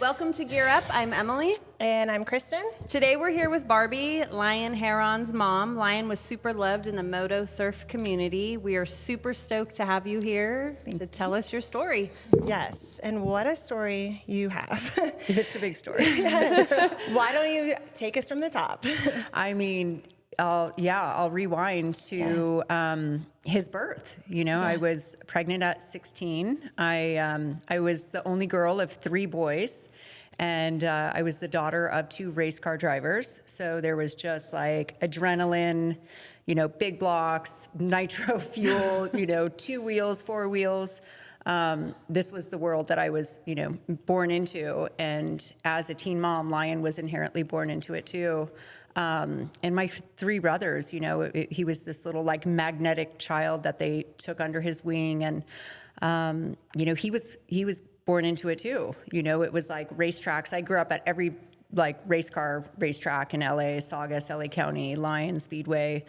Welcome to Gear Up. I'm Emily. And I'm Kristen. Today we're here with Barbie, Lyon Herron's mom. Lyon was super loved in the moto surf community. We are super stoked to have you here to tell us your story. Yes, and what a story you have. It's a big story. Yes. Why don't you take us from the top? I mean, I'll rewind to his birth. You know, I was pregnant at 16. I was the only girl of 3 boys, and I was the daughter of 2 race car drivers. So there was just like adrenaline, you know, big blocks, nitro fuel, you know, 2 wheels, 4 wheels. This was the world that I was, you know, born into. And as a teen mom, Lyon was inherently born into it too. And my 3 brothers, you know, he was this little like magnetic child that they took under his wing. And, you know, he was born into it too. You know, it was like racetracks. I grew up at every like race car racetrack in LA, Saugus, LA County, Lyon Speedway,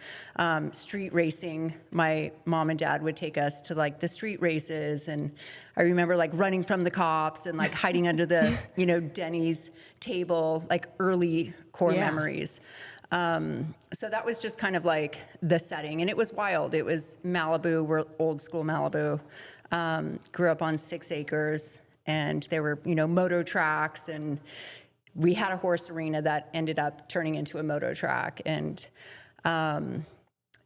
street racing. My mom and dad would take us to like the street races. And I remember like running from the cops and like hiding under the, you know, Denny's table, like early core memories. So that was just kind of like the setting, and it was wild. It was Malibu, we're old school Malibu. Grew up on 6 acres, and there were, you know, moto tracks, and we had a horse arena that ended up turning into a moto track. And,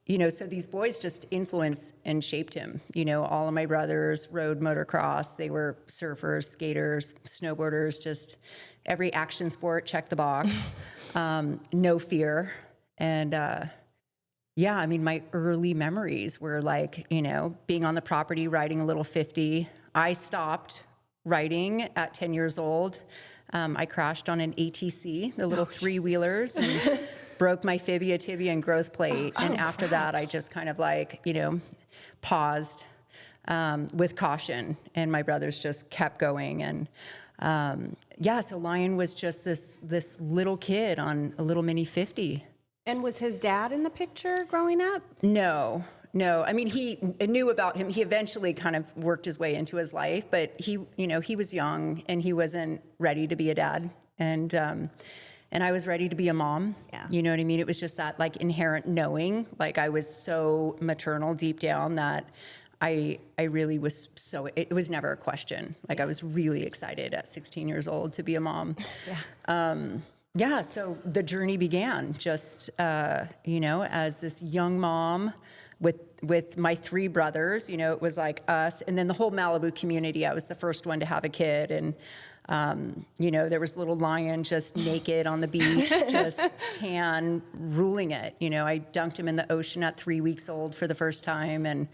you know, so these boys just influenced and shaped him. You know, all of my brothers rode motocross. They were surfers, skaters, snowboarders, just every action sport, check the box. No fear. And, yeah, I mean, my early memories were like, you know, being on the property, riding a little 50. I stopped riding at 10 years old. I crashed on an ATC, the little 3-wheelers, and broke my fibia, tibia, and growth plate. And after that, I just kind of like, you know, paused with caution, and my brothers just kept going. And yeah, so Lyon was just this little kid on a little mini 50. And was his dad in the picture growing up? No. I mean, he knew about him. He eventually kind of worked his way into his life, but he, you know, he was young and he wasn't ready to be a dad. And I was ready to be a mom. Yeah. You know what I mean? It was just that like inherent knowing, like I was so maternal deep down that I really was so, it was never a question. Like I was really excited at 16 years old to be a mom. Yeah. Yeah, so the journey began just, you know, as this young mom with my 3 brothers. You know, it was like us, and then the whole Malibu community. I was the first one to have a kid, and, you know, there was little Lyon just naked on the beach, just tan, ruling it. You know, I dunked him in the ocean at 3 weeks old for the first time, and,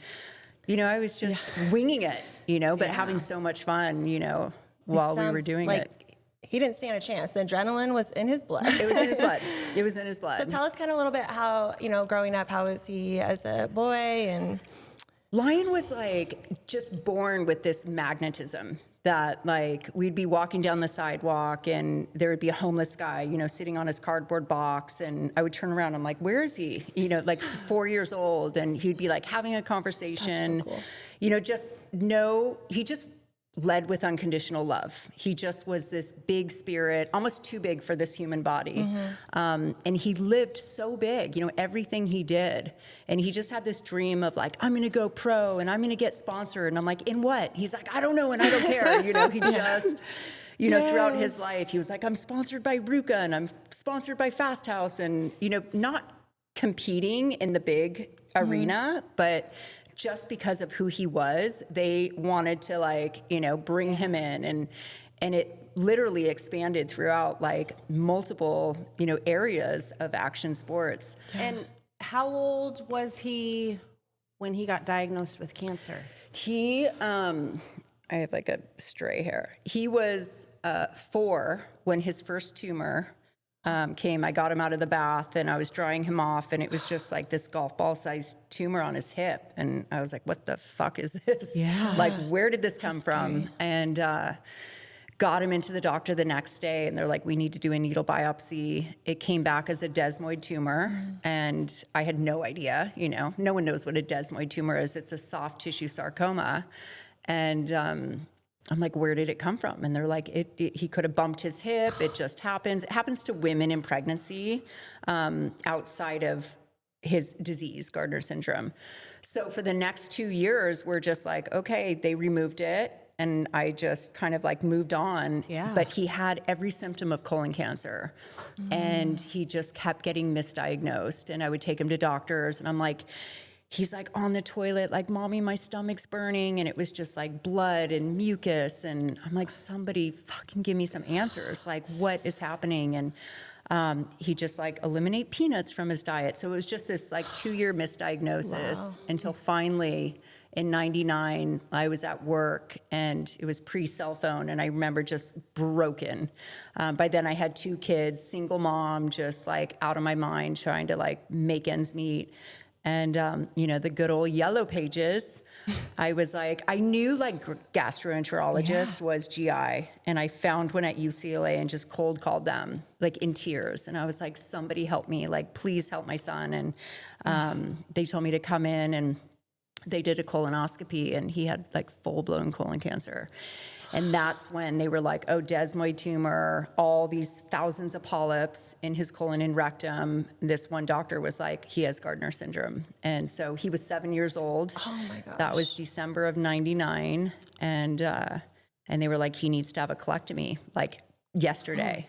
you know, I was just winging it, you know, but having so much fun, you know, while we were doing it. He didn't stand a chance. The adrenaline was in his blood. It was in his blood. It was in his blood. So tell us kind of a little bit how, you know, growing up, how was he as a boy? And Lyon was like just born with this magnetism that like we'd be walking down the sidewalk and there would be a homeless guy, you know, sitting on his cardboard box, and I would turn around, I'm like, where is he? You know, like 4 years old, and he'd be like having a conversation. That's so cool. You know, he just led with unconditional love. He just was this big spirit, almost too big for this human body. And he lived so big, you know, everything he did. And he just had this dream of like, I'm going to go pro and I'm going to get sponsored. And I'm like, in what? He's like, I don't know. And I don't care. You know, he just, you know, throughout his life, he was like, I'm sponsored by Ruka and I'm sponsored by Fast House. And, you know, not competing in the big arena, but just because of who he was, they wanted to like, you know, bring him in, and it literally expanded throughout like multiple, you know, areas of action sports. And how old was he when he got diagnosed with cancer? He, I have like a stray hair. He was 4 when his first tumor came. I got him out of the bath and I was drying him off, and it was just like this golf ball sized tumor on his hip. And I was like, what the fuck is this? Yeah. Like, where did this come from? And got him into the doctor the next day, and they're like, we need to do a needle biopsy. It came back as a desmoid tumor, and I had no idea, you know, no one knows what a desmoid tumor is. It's a soft tissue sarcoma. And I'm like, where did it come from? And they're like, he could have bumped his hip. It just happens. It happens to women in pregnancy outside of his disease, Gardner syndrome. So for the next 2 years, we're just like, okay, they removed it. And I just kind of like moved on. Yeah. But he had every symptom of colon cancer. And he just kept getting misdiagnosed. And I would take him to doctors. And I'm like, he's like on the toilet, like, Mommy, my stomach's burning. And it was just like blood and mucus. And I'm like, somebody fucking give me some answers. Like, what is happening? And he just like eliminate peanuts from his diet. So it was just this like 2-year misdiagnosis until finally in 99, I was at work and it was pre-cell phone. And I remember just broken. By then I had 2 kids, single mom, just like out of my mind, trying to like make ends meet. And, the good old yellow pages, I was like, I knew like gastroenterologist was GI. And I found one at UCLA and just cold called them like in tears. And I was like, somebody help me, like, please help my son. And they told me to come in and they did a colonoscopy and he had like full blown colon cancer. And that's when they were like, oh, desmoid tumor, all these thousands of polyps in his colon and rectum. This one doctor was like, he has Gardner syndrome. And so he was 7 years old. Oh my gosh. That was December of 99. And they were like, he needs to have a colectomy like yesterday.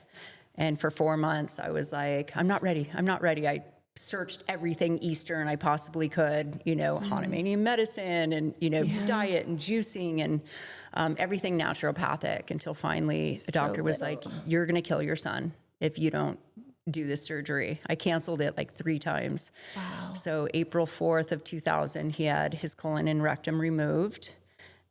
And for 4 months, I was like, I'm not ready. I searched everything Eastern I possibly could, Hahnemannian medicine and, diet and juicing and everything naturopathic until finally a doctor was like, you're going to kill your son if you don't do this surgery. I canceled it like 3 times. Wow. So April 4th of 2000, he had his colon and rectum removed.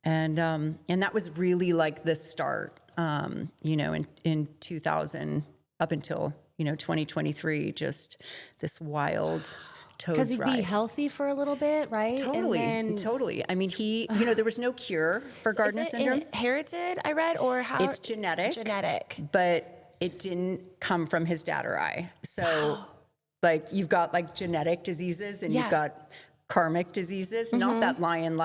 And that was really like the start, in 2000 up until 2023, just this wild toad's Because he'd ride. be healthy for a little bit, right? Totally, And then, totally. I mean, there was no cure for Gardner Is it syndrome. inherited, I read, or how? It's genetic. Genetic. But it didn't come from his dad or I. So, like, you've got like genetic diseases and you've got karmic diseases. Not that Lyon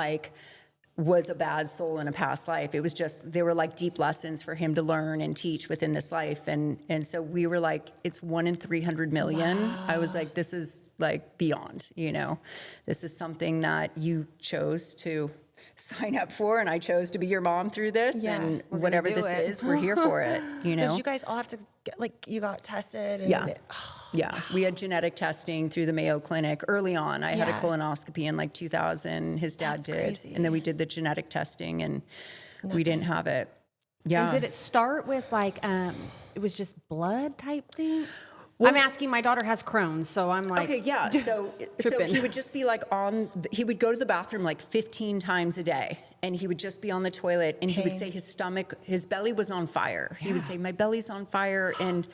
was a bad soul in a past life. It was just, they were like deep lessons for him to learn and teach within this life. And so we were like, it's 1 in 300 million. Wow. I was like, this is like beyond, this is something that you chose to sign up for. And I chose to be your mom through this. Yeah, and whatever this is, we're here for it, So did you guys all have to get, you got tested? And Yeah, we had genetic testing through the Mayo Clinic early on. I had a colonoscopy in like 2000. His dad did. Crazy. And then we did the genetic testing and we didn't have it. Yeah. And did it start with like, it was just blood type thing? Well, I'm asking, my daughter has Crohn's, so I'm like. Okay, yeah. So he would just be like he would go to the bathroom like 15 times a day. And he would just be on the toilet and he would say his belly was on fire. He would say, my belly's on fire. And,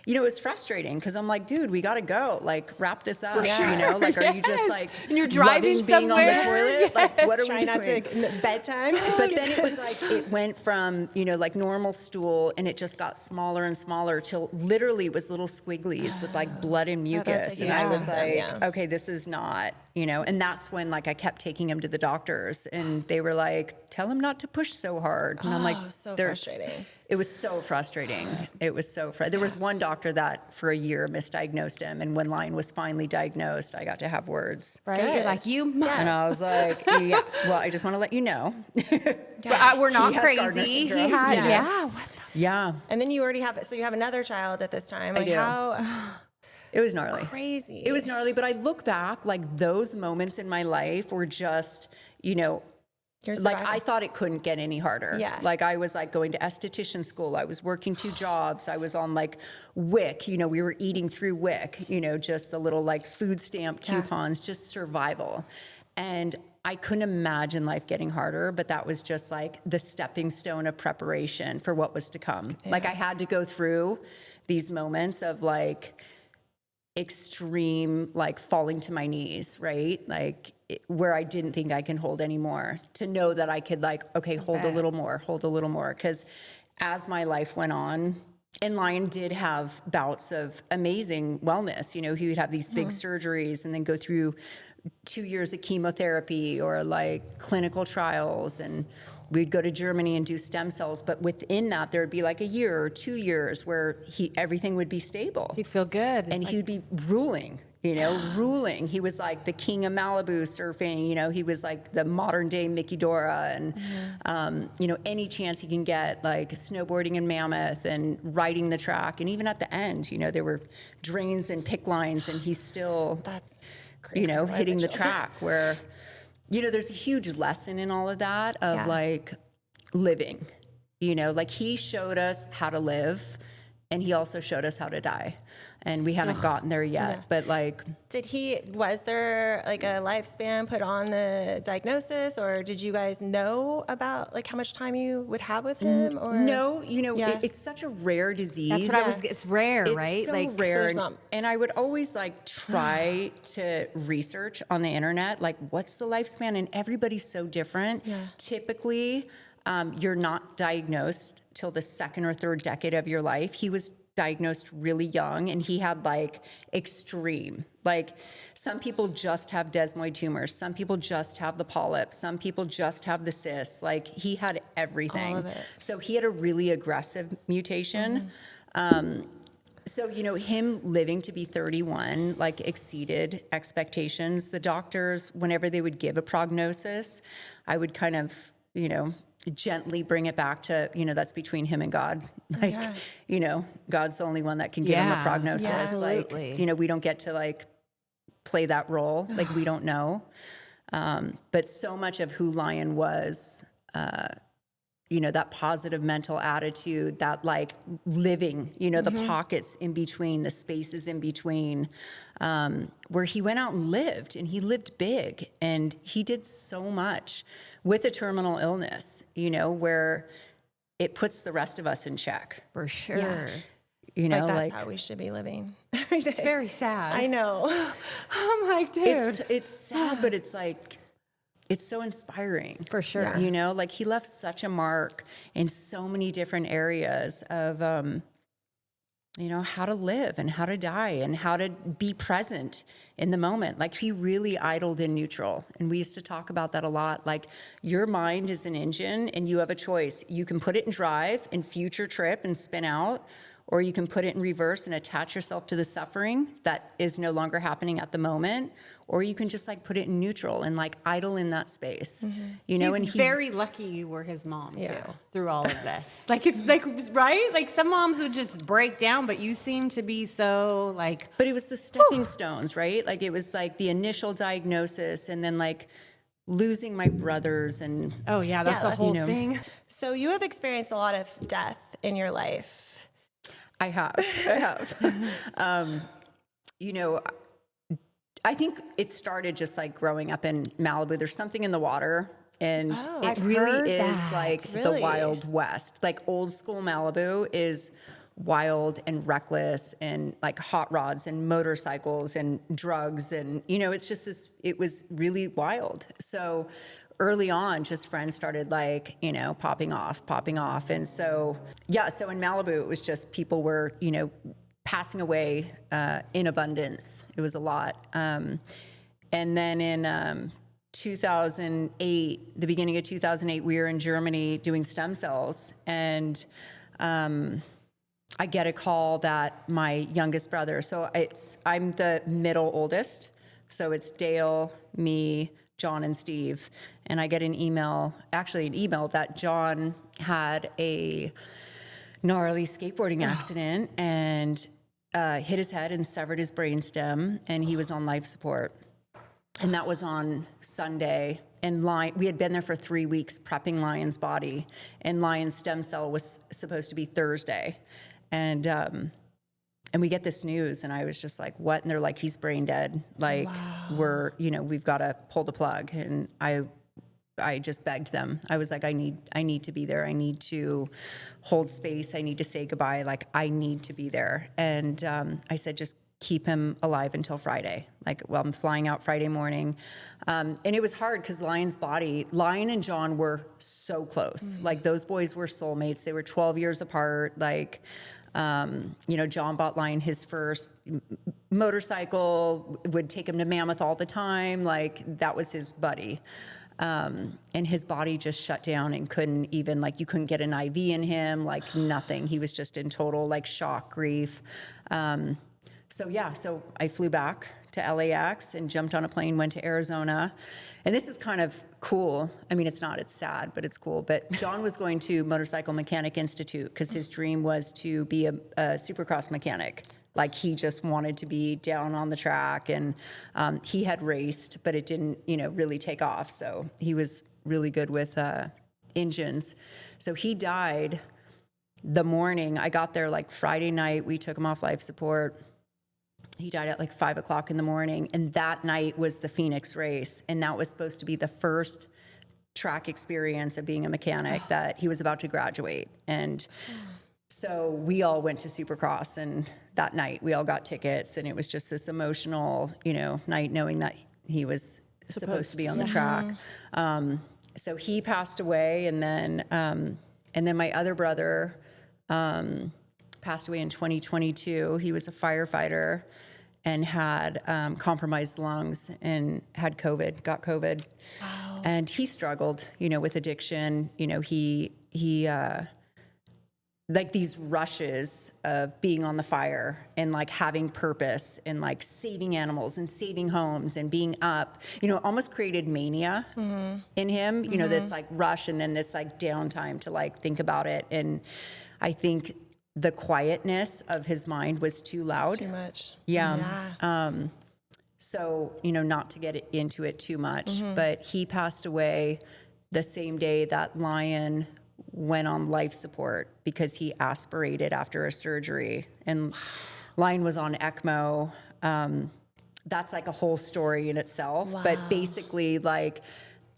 it was frustrating because I'm like, dude, we got to go. Like, wrap this up. Like, are you just like, and you're driving being on the somewhere? toilet? Like, what are Try we not doing? to bedtime. But then it was like, it went from, like normal stool and it just got smaller and smaller till literally it was little squigglies with like blood and mucus. a And I huge was symptom, like, okay, this is not, and that's when like I kept taking him to the doctors and they were like, tell him not to push so hard. And I'm like, so frustrating. It was so frustrating. It was so frustrating. There was one doctor that for a year misdiagnosed him. And when Lyon was finally diagnosed, I got to have words. Right? You're like, And I was like, yeah, well, I just want to let you know. But we're not He has Gardner crazy. He syndrome. had, What Yeah. And then you already have, so you have another child at this time. Like, do. how It was gnarly. crazy. It was gnarly, but I look back, like those moments in my life were just, like I thought it couldn't get any harder. Yeah. Like I was like going to esthetician school. I was working 2 jobs. I was on like WIC, we were eating through WIC, just the little like food stamp coupons, just survival. And I couldn't imagine life getting harder, but that was just like the stepping stone of preparation for what was to come. Yeah. Like I had to go through these moments of like extreme, like falling to my knees, right? Like where I didn't think I can hold anymore, to know that I could like, okay, hold a little more. Because as my life went on, and Lyon did have bouts of amazing wellness. He would have these big surgeries and then go through 2 years of chemotherapy or like clinical trials. And we'd go to Germany and do stem cells, but within that, there would be like a year or 2 years where everything would be stable. He'd feel good. And he would be ruling, ruling. He was like the king of Malibu surfing, he was like the modern day Mickey Dora, and, any chance he can get, like snowboarding in Mammoth and riding the track. And even at the end, there were drains and pick lines, and he's still, That's great. hitting the track where, there's a huge lesson in all of that of like living, like he showed us how to live, and he also showed us how to die. And we haven't gotten there yet, but like... Was there like a lifespan put on the diagnosis, or did you guys know about like how much time you would have with him? Or No, it's such a rare disease. That's what it's rare, It's right? so Like rare. there's not- And I would always like try to research on the internet, like what's the lifespan? And everybody's so different. Yeah. Typically, you're not diagnosed till the second or third decade of your life. He was diagnosed really young, and he had like extreme, like some people just have desmoid tumors, some people just have the polyps, some people just have the cysts. Like he had everything. All of it. So he had a really aggressive mutation. So, him living to be 31, like exceeded expectations. The doctors, whenever they would give a prognosis, I would kind of, gently bring it back to, that's between him and God. Like, God's the only one that can give him a Yeah, prognosis. absolutely. Like, we don't get to like play that role. Like we don't know. But so much of who Lyon was, that positive mental attitude, that like living, the pockets in between, the spaces in between, where he went out and lived, and he lived big, and he did so much with a terminal illness, where it puts the rest of us in check. for sure. Yeah. Like that's how we should be living. It's very sad. I know. I'm like, dude. it's sad, but it's like, it's so inspiring. For sure. Like he left such a mark in so many different areas of, how to live and how to die and how to be present in the moment. Like he really idled in neutral. And we used to talk about that a lot. Like your mind is an engine and you have a choice. You can put it in drive and future trip and spin out, or you can put it in reverse and attach yourself to the suffering that is no longer happening at the moment, or you can just like put it in neutral and like idle in that space, He's and very lucky you were his mom Yeah. too through all of this. Right? Like some moms would just break down, but you seem to be so like. But it was the stepping stones, right? Like it was like the initial diagnosis, and then like losing my brothers, and Oh yeah, that's a that's- whole thing. So you have experienced a lot of death in your life. I have. I think it started just like growing up in Malibu. There's something in the water, and it I've heard really is that. like the Really? Wild West. Like old school Malibu is wild and reckless, and like hot rods and motorcycles and drugs, and it's just this. It was really wild. So early on, just friends started like popping off, and so so in Malibu it was just people were passing away in abundance. It was a lot. And then in 2008, the beginning of 2008, we were in Germany doing stem cells, and I get a call that my youngest brother, so I'm the middle oldest, so it's Dale, me, John, and Steve, and I get an email that John had a gnarly skateboarding accident and hit his head and severed his brainstem, and he was on life support. And that was on Sunday. And we had been there for 3 weeks prepping Lyon's body, and Lyon's stem cell was supposed to be Thursday. And we get this news, and I was just like, what? And they're like, he's brain dead. Like, we've got to pull the plug. And I just begged them. I was like, I need to be there. I need to hold space. I need to say goodbye. Like, I need to be there. And I said, just keep him alive until Friday. Like, well, I'm flying out Friday morning. And it was hard because Lyon and John were so close. Like, those boys were soulmates. They were 12 years apart. Like, John bought Lyon his first motorcycle, would take him to Mammoth all the time. Like, that was his buddy. And his body just shut down and couldn't even, like, you couldn't get an IV in him, like nothing. He was just in total like shock, grief. So I flew back to LAX and jumped on a plane, went to Arizona. And this is kind of cool. I mean, it's not, it's sad, but it's cool. But John was going to Motorcycle Mechanic Institute because his dream was to be a supercross mechanic. Like, he just wanted to be down on the track, and he had raced, but it didn't, really take off. So he was really good with engines. So he died the morning. I got there like Friday night. We took him off life support. He died at like 5 o'clock in the morning. And that night was the Phoenix race. And that was supposed to be the first track experience of being a mechanic that he was about to graduate. And so we all went to Supercross, and that night we all got tickets, and it was just this emotional, night, knowing that he was supposed to be on the track. So he passed away, and then my other brother passed away in 2022. He was a firefighter and had compromised lungs and had COVID, got COVID. Wow. And he struggled, with addiction. He like these rushes of being on the fire and like having purpose and like saving animals and saving homes and being up, almost created mania in him, this like rush and then this like downtime to like think about it. And I think the quietness of his mind was too loud. Too much. Yeah. So, not to get into it too much, but he passed away the same day that Lyon went on life support because he aspirated after a surgery, and Lyon was on ECMO. That's like a whole story in itself. Wow. But basically, like,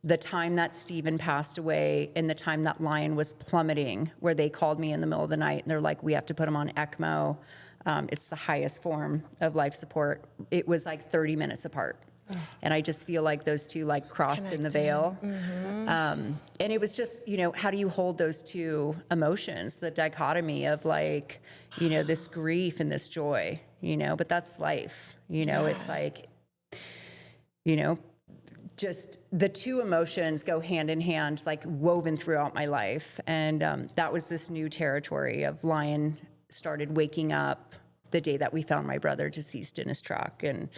the time that Stephen passed away and the time that Lyon was plummeting, where they called me in the middle of the night and they're like, we have to put him on ECMO. It's the highest form of life support. It was like 30 minutes apart. And I just feel like those two like crossed in the veil. And it was just, how do you hold those two emotions, the dichotomy of like, this grief and this joy, but that's life, it's like, just the two emotions go hand in hand, like woven throughout my life. And that was this new territory of Lyon started waking up the day that we found my brother deceased in his truck. And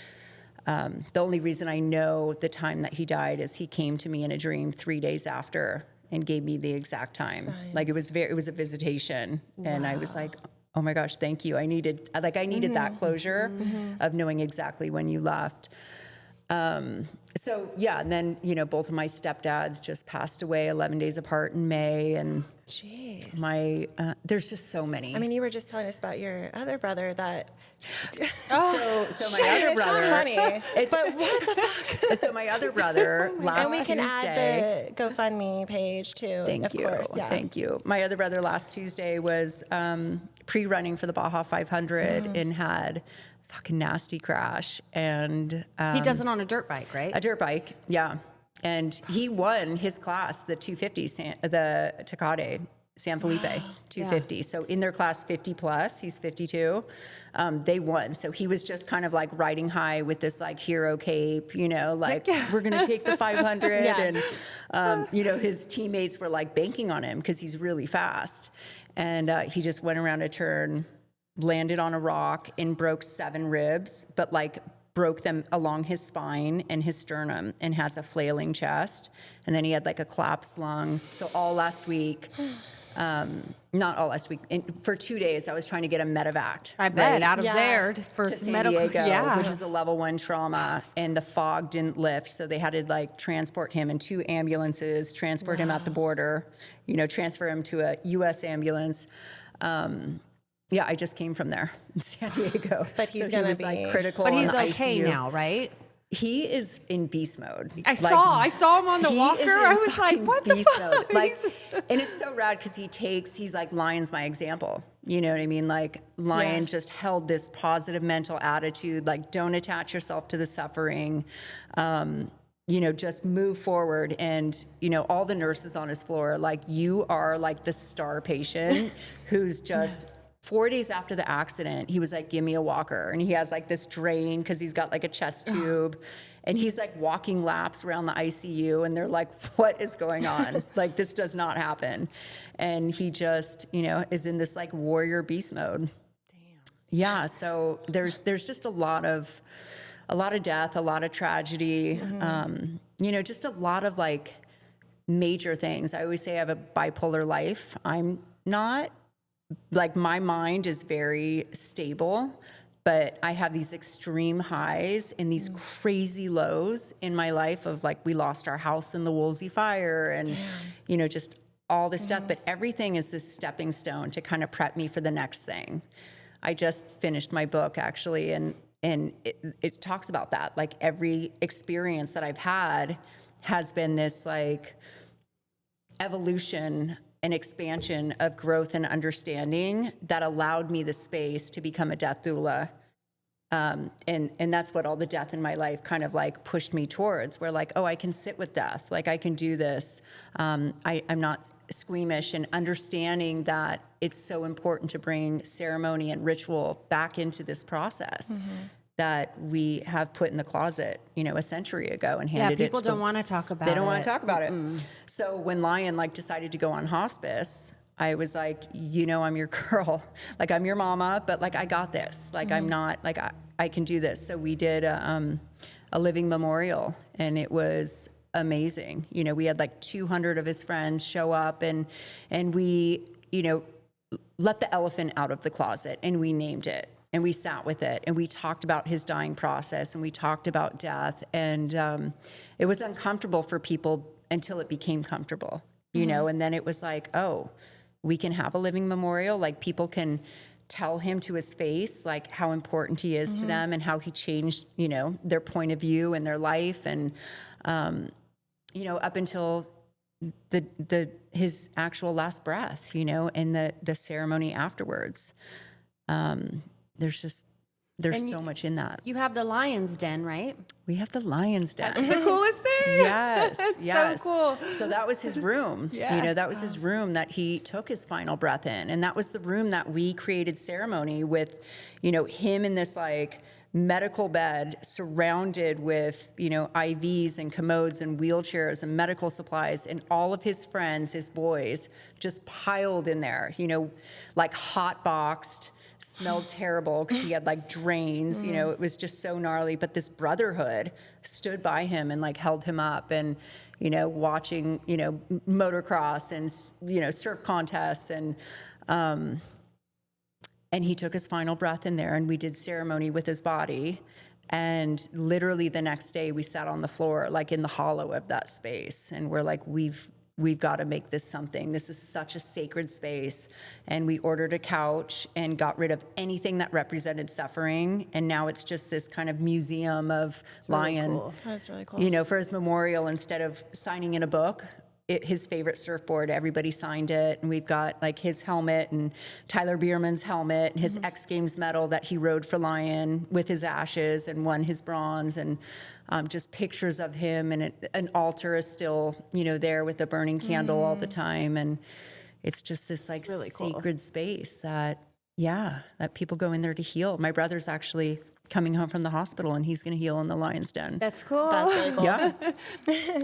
the only reason I know the time that he died is he came to me in a dream 3 days after and gave me the exact time. Signs. Like it was a visitation. Wow. And I was like, oh my gosh, thank you. I needed that closure of knowing exactly when you left. So yeah, and then, both of my stepdads just passed away 11 days apart in May, and there's just so many. I mean, you were just telling us about your other brother that. So my other brother. It's not funny. But what the fuck? So my other brother last Tuesday. And we can add the GoFundMe page too. Thank you. Thank you. My other brother last Tuesday was pre-running for the Baja 500 and had fucking nasty crash, and he does it on a dirt bike, right? A dirt bike, yeah. And he won his class, the 250, the Tecate San Felipe 250. Yeah. So in their class 50 plus, he's 52. They won. So he was just kind of like riding high with this like hero cape, we're gonna take the 500, and his teammates were like banking on him because he's really fast, and he just went around a turn, landed on a rock and broke 7 ribs, but like broke them along his spine and his sternum, and has a flailing chest. And then he had like a collapsed lung. So all last week, not all last week, for 2 days, I was trying to get a medevac. I bet, out of there for to San medical, Diego, which is a level 1 trauma, and the fog didn't lift. So they had to like transport him in 2 ambulances, transport him at the border, transfer him to a U.S. ambulance. Yeah, I just came from there in San Diego. But he's he was like critical. But he's in okay ICU. Now, right? He is in beast mode. I saw him on the walker. I was like, what the fuck? Like, and it's so rad because he's like, Lyon's my example. You know what I mean? Like, Lyon just held this positive mental attitude, like, don't attach yourself to the suffering. Just move forward. And, all the nurses on his floor, like, you are like the star patient who's just 4 days after the accident, he was like, give me a walker. And he has like this drain because he's got like a chest tube. And he's like walking laps around the ICU. And they're like, what is going on? Like, this does not happen. And he just, you know, is in this like warrior beast mode. Damn. Yeah. So there's just a lot of death, a lot of tragedy, you know, just a lot of like major things. I always say I have a bipolar life. I'm not, like, my mind is very stable, but I have these extreme highs and these crazy lows in my life of like, we lost our house in the Woolsey fire and, you know, just all this stuff. But everything is this stepping stone to kind of prep me for the next thing. I just finished my book actually, and it talks about that. Like, every experience that I've had has been this like evolution and expansion of growth and understanding that allowed me the space to become a death doula. And that's what all the death in my life kind of like pushed me towards, where like, oh, I can sit with death. Like, I can do this. I'm not squeamish, and understanding that it's so important to bring ceremony and ritual back into this process that we have put in the closet, you know, a century ago and handed it to people don't want to talk about it. They don't want to talk about it. So when Lyon like decided to go on hospice, I was like, you know, I'm your girl. Like, I'm your mama, but like, I got this. Like, I'm not, like, I can do this. So we did a living memorial, and it was amazing. You know, we had like 200 of his friends show up, and we, you know, let the elephant out of the closet, and we named it. And we sat with it, and we talked about his dying process, and we talked about death. And it was uncomfortable for people until it became comfortable, you know? And then it was like, oh, we can have a living memorial. Like, people can tell him to his face, like, how important he is to them and how he changed, you know, their point of view and their life. And, you know, up until his actual last breath, you know, and the ceremony afterwards. There's so much in that. You have the Lion's Den, right? We have the Lion's Den. That's the coolest thing. Yes, yes. So cool. So that was his room. Yeah. You know, that was his room that he took his final breath in. And that was the room that we created ceremony with, you know, him in this like medical bed surrounded with, you know, IVs and commodes and wheelchairs and medical supplies, and all of his friends, his boys, just piled in there, you know, like hot boxed, smelled terrible because he had like drains, you know, it was just so gnarly. But this brotherhood stood by him and like held him up, and, you know, watching, you know, motocross and, you know, surf contests, and he took his final breath in there, and we did ceremony with his body. And literally the next day we sat on the floor, like in the hollow of that space. And we're like, we've got to make this something. This is such a sacred space. And we ordered a couch and got rid of anything that represented suffering. And now it's just this kind of museum of Lyon. Cool. That's really cool. You know, for his memorial, instead of signing in a book, his favorite surfboard, everybody signed it. And we've got like his helmet and Tyler Bierman's helmet and his X Games medal that he rode for Lyon with his ashes and won his bronze, and just pictures of him. And an altar is still, you know, there with a burning candle all the time. And it's just this like really cool. sacred space that people go in there to heal. My brother's actually coming home from the hospital, and he's going to heal in the Lion's Den. That's cool. That's really cool. Yeah.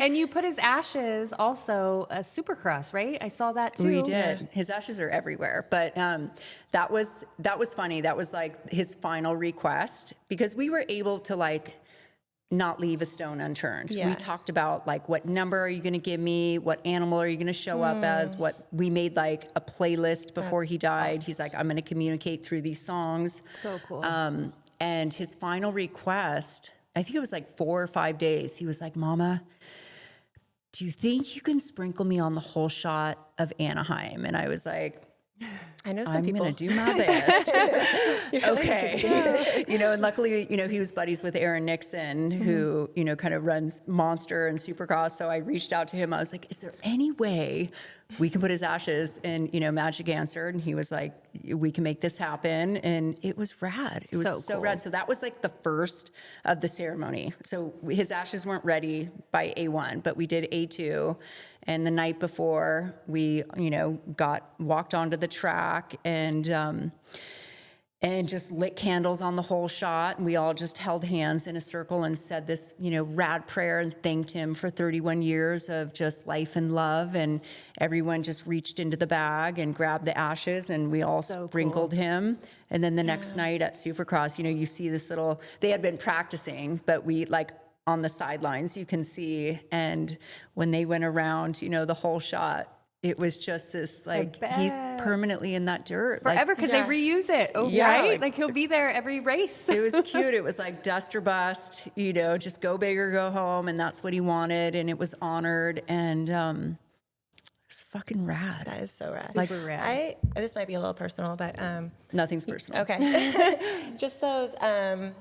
And you put his ashes also a Supercross, right? I saw that too. We did. His ashes are everywhere. But that was funny. That was like his final request, because we were able to like not leave a stone unturned. Yeah. We talked about like, what number are you going to give me? What animal are you going to show up as? What we made like a playlist before he died. Awesome. He's like, I'm going to communicate through these songs. So cool. And his final request, I think it was like 4 or 5 days. He was like, Mama, do you think you can sprinkle me on the whole shot of Anaheim? And I was like, I know some I'm people. going to do my best. Okay. You know, and luckily, you know, he was buddies with Aaron Nixon, who, you know, kind of runs Monster and Supercross. So I reached out to him. I was like, is there any way we can put his ashes? And, you know, Magic answered, and he was like, we can make this happen. And it was rad. It was so cool. rad. So that was like the first of the ceremony. So his ashes weren't ready by A1, but we did A2. And the night before, we, walked onto the track and just lit candles on the whole shot. And we all just held hands in a circle and said this, rad prayer and thanked him for 31 years of just life and love. And everyone just reached into the bag and grabbed the ashes, and we all sprinkled him. And then the next night at Supercross, you see this little, they had been practicing, but we on the sidelines, you can see. And when they went around, the whole shot, it was just this, he's permanently in that dirt. Forever, because they reuse it, right? He'll be there every race. It was cute. It was like dust or bust, just go big or go home. And that's what he wanted. And it was honored. And it's fucking rad. That is so rad. Super rad. This might be a little personal, but Nothing's personal. Okay. Just those, I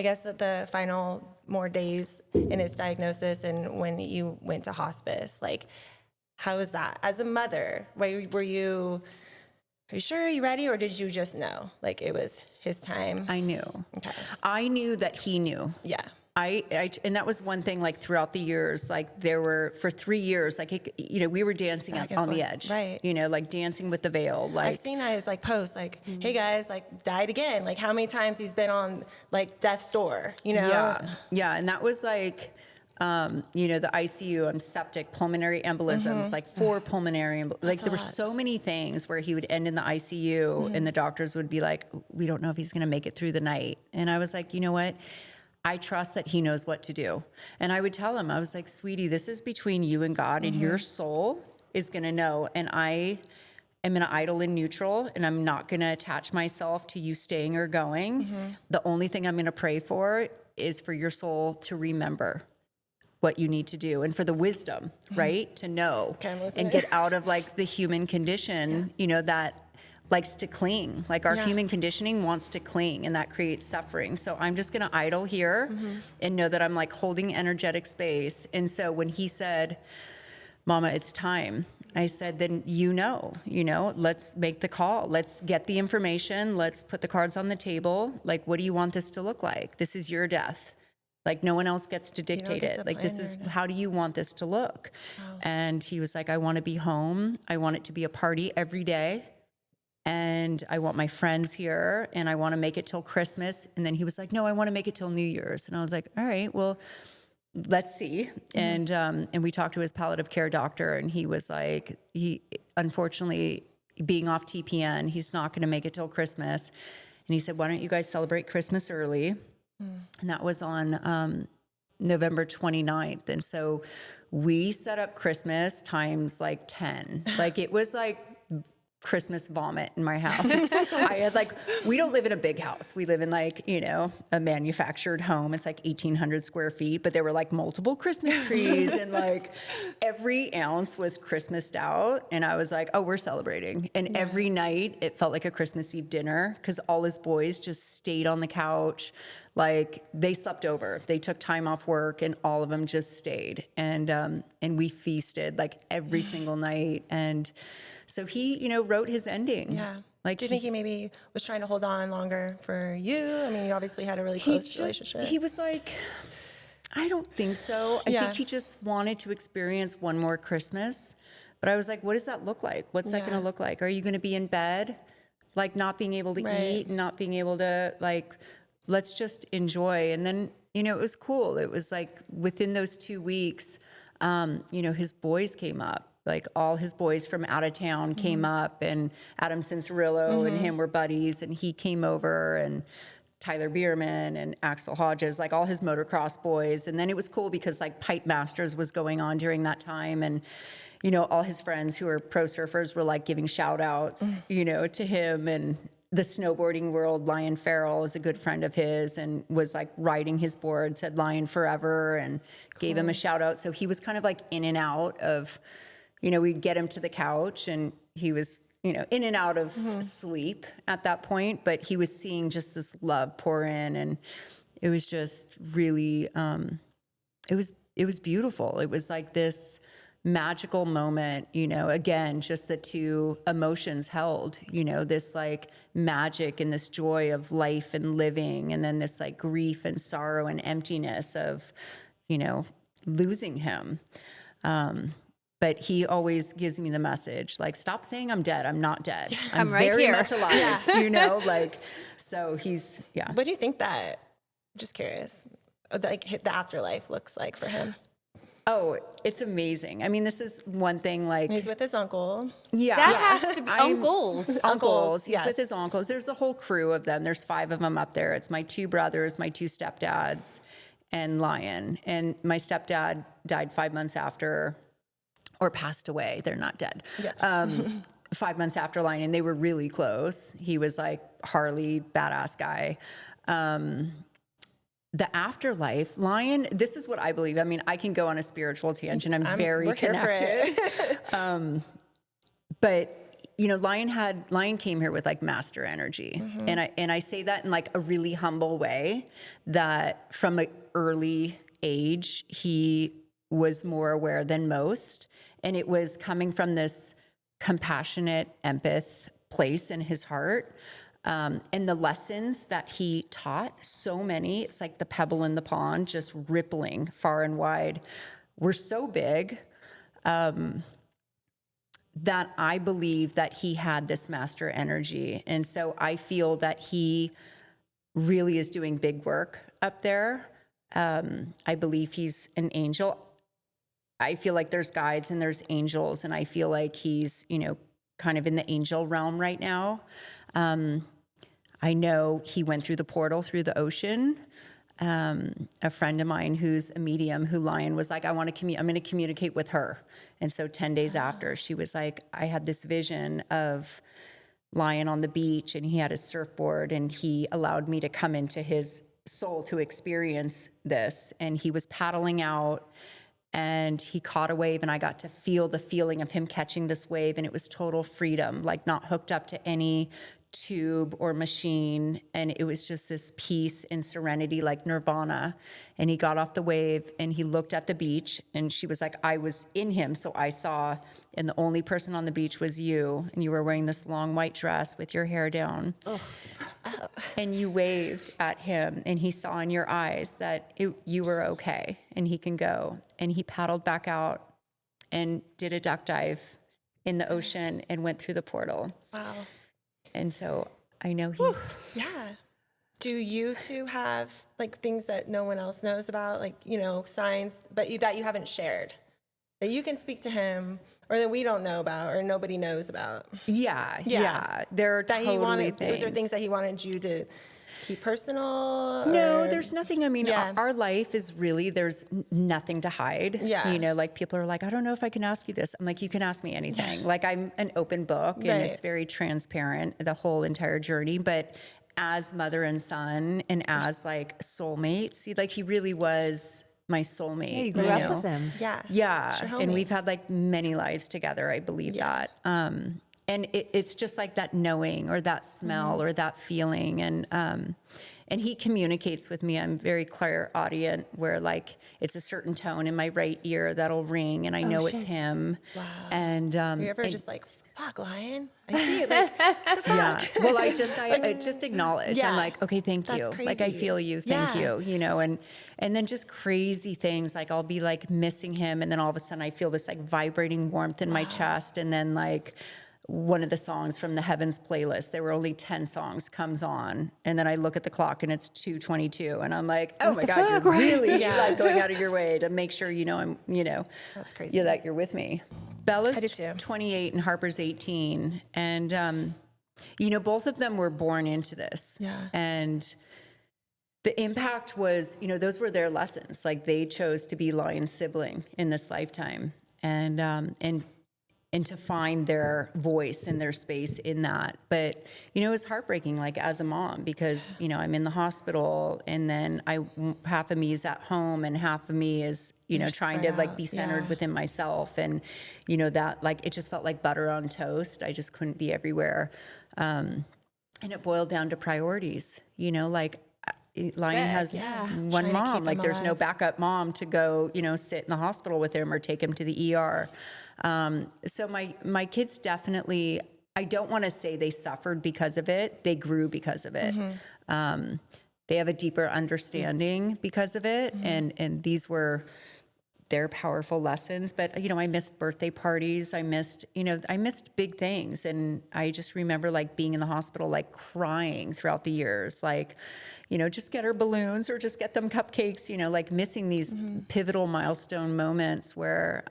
guess that the final more days in his diagnosis and when you went to hospice, how was that? As a mother, are you sure? Are you ready? Or did you just know? It was his time? I knew. Okay. I knew that he knew. Yeah. And that was one thing, throughout the years, there were, for 3 years, we were dancing on the edge. Right. Dancing with the veil. I've seen that as posts, hey guys, died again. How many times he's been on, death's door, Yeah. Yeah. And that was the ICU, I'm septic, pulmonary embolisms, 4 pulmonary, there were so many things where he would end in the ICU and the doctors would be like, we don't know if he's going to make it through the night. And I was like, you know what? I trust that he knows what to do. And I would tell him, I was like, sweetie, this is between you and God, and your soul is going to know. And I am going to idle in neutral, and I'm not going to attach myself to you staying or going. The only thing I'm going to pray for is for your soul to remember what you need to do, and for the wisdom, right? To know and get out of the human condition, that likes to cling. Our human conditioning wants to cling, and that creates suffering. So I'm just going to idle here and know that I'm holding energetic space. And so when he said, Mama, it's time, I said, then let's make the call. Let's get the information. Let's put the cards on the table. What do you want this to look like? This is your death. No one else gets to dictate it. This is, how do you want this to look? Wow. And he was like, I want to be home. I want it to be a party every day. And I want my friends here, and I want to make it till Christmas. And then he was like, no, I want to make it till New Year's. And I was like, all right, well, let's see. And we talked to his palliative care doctor, and he was like, he, unfortunately, being off TPN, he's not going to make it till Christmas. And he said, why don't you guys celebrate Christmas early? And that was on November 29th. And so we set up Christmas times 10. It was Christmas vomit in my house. I had we don't live in a big house. We live in a manufactured home. It's 1,800 square feet, but there were multiple Christmas trees and every ounce was Christmased out. And I was like, oh, we're celebrating. And every night it felt like a Christmas Eve dinner because all his boys just stayed on the couch. They slept over. They took time off work, and all of them just stayed. And we feasted every single night. And so he, wrote his ending. Yeah. Do you think he maybe was trying to hold on longer for you? I mean, you obviously had a really close relationship. He was I don't think so. I think he just wanted to experience one more Christmas. But I was like, what does that look like? What's that going to look like? Are you going to be in bed? Not being able to eat, and not being able to let's just enjoy. And then, it was cool. It was within those 2 weeks, his boys came up. All his boys from out of town came up, and Adam Cincerillo and him were buddies, and he came over, and Tyler Bierman and Axel Hodges, all his motocross boys. And then it was cool because Pipe Masters was going on during that time, and all his friends who are pro surfers were giving shout outs, to him. And the snowboarding world, Lyon Herron is a good friend of his and was riding his board, said Lyon forever, and gave him a shout out. So he was kind of in and out of, we'd get him to the couch, and he was, in and out of sleep at that point, but he was seeing just this love pour in, and it was just really, it was beautiful. It was this magical moment, again, just the two emotions held, this magic and this joy of life and living, and then this grief and sorrow and emptiness of, losing him. but he always gives me the message, like, stop saying I'm dead. I'm not dead. I'm right very here. much alive, you know, like, so he's, yeah. What do you think that, just curious, like the afterlife looks like for him? Oh, it's amazing. I mean, this is one thing, like, He's with his uncle. yeah. That has to be uncles. Uncles. He's yes. with his uncles. There's a whole crew of them. There's 5 of them up there. It's my 2 brothers, my 2 stepdads, and Lyon. And my stepdad died 5 months after, or passed away. They're not dead. Yeah. 5 months after Lyon, and they were really close. He was like Harley, badass guy. The afterlife, Lyon, this is what I believe. I mean, I can go on a spiritual tangent. I'm very we're here for connected. But you know, Lyon came here with like master energy. And I say that in like a really humble way, that from an early age, he was more aware than most. And it was coming from this compassionate, empath place in his heart. And the lessons that he taught, so many, it's like the pebble in the pond, just rippling far and wide, were so big that I believe that he had this master energy. And so I feel that he really is doing big work up there. I believe he's an angel. I feel like there's guides and there's angels, and I feel like he's, you know, kind of in the angel realm right now. I know he went through the portal through the ocean. A friend of mine who's a medium, who Lyon was like, I'm going to communicate with her. And so 10 days after, she was like, I had this vision of Lyon on the beach, and he had his surfboard, and he allowed me to come into his soul to experience this. And he was paddling out, and he caught a wave, and I got to feel the feeling of him catching this wave, and it was total freedom, like not hooked up to any tube or machine, and it was just this peace and serenity, like nirvana. And he got off the wave, and he looked at the beach, and she was like, I was in him, so I saw, and the only person on the beach was you, and you were wearing this long white dress with your hair down. And you waved at him, and he saw in your eyes that you were okay, and he can go. And he paddled back out and did a duck dive in the ocean and went through the portal. Wow. And so I know he's... Yeah. Do you two have like things that no one else knows about, like, you know, signs, but that you haven't shared, that you can speak to him, or that we don't know about, or nobody knows about? Yeah. There are That totally he wanted. things. Was there things that he wanted you to keep personal? No, or- there's nothing. I mean, Yeah. our life is really, there's nothing to hide. Yeah. You know, like people are like, I don't know if I can ask you this. I'm like, you can ask me anything. Like I'm an open book, and Right. it's very transparent, the whole entire journey. But as mother and son, and as like soulmates, like he really was my soulmate. Yeah, you grew up with him. Yeah. Yeah, It's your and homie. we've had like many lives together. I believe that. And it's just like that knowing, or that smell, or that feeling, and he communicates with me. I'm very clairaudient, where like it's a certain tone in my right ear that'll ring, and I know it's him. Wow. And You ever and- just like, fuck, Lyon? I see it. Like, yeah. Well, I just acknowledge. Yeah. I'm like, okay, thank That's you. Like I crazy. feel you. Thank Yeah. you. You know, and then just crazy things. Like I'll be like missing him, and then all of a sudden I feel this like vibrating warmth in my chest, and then like one of the songs from the Heavens playlist, there were only 10 songs, comes on, and then I look at the clock and it's 2:22, and I'm like, oh my the God, fuck, you're right? really Yeah. like going out of your way to make sure, you know, That's crazy. yeah, that you're with me. Bella's I do too. 28 and Harper's 18, and you know, both of them were born into this. Yeah. And the impact was, you know, those were their lessons. Like they chose to be Lyon's sibling in this lifetime, and to find their voice and their space in that. But, you know, it was heartbreaking, like as a mom, because, you know, I'm in the hospital, and then half of me is at home, and half of me is, you know, You're trying spread to like out. be centered Yeah. within myself. And, you know, that like, it just felt like butter on toast. I just couldn't be everywhere. And it boiled down to priorities, you know, like Lyon has Yeah. Trying one to mom, keep like him there's no alive. backup mom to go, you know, sit in the hospital with him or take him to the ER. So my kids definitely, I don't want to say they suffered because of it. They grew because of it. They have a deeper understanding because of it. And these were their powerful lessons. But, you know, I missed birthday parties. I missed big things. And I just remember like being in the hospital, like crying throughout the years, like, you know, just get her balloons or just get them cupcakes, you know, like missing these pivotal milestone moments where,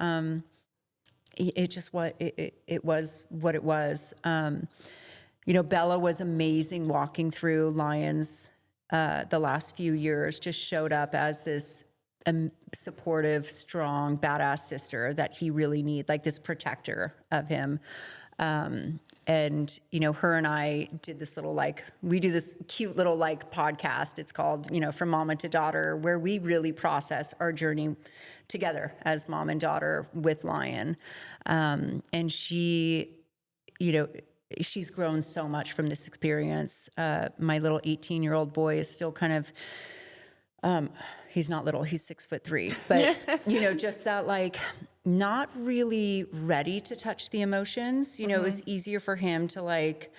it was what it was. You know, Bella was amazing walking through Lyon's the last few years, just showed up as this supportive, strong, badass sister that he really needed, like this protector of him. And, you know, her and I did this little, like, we do this cute little, like, podcast. It's called, you know, From Mama to Daughter, where we really process our journey together as mom and daughter with Lyon. And she, you know, she's grown so much from this experience. My little 18-year-old boy is still kind of, he's not little, he's 6'3", but you know, just that, like, not really ready to touch the emotions. You know, it was easier for him to like,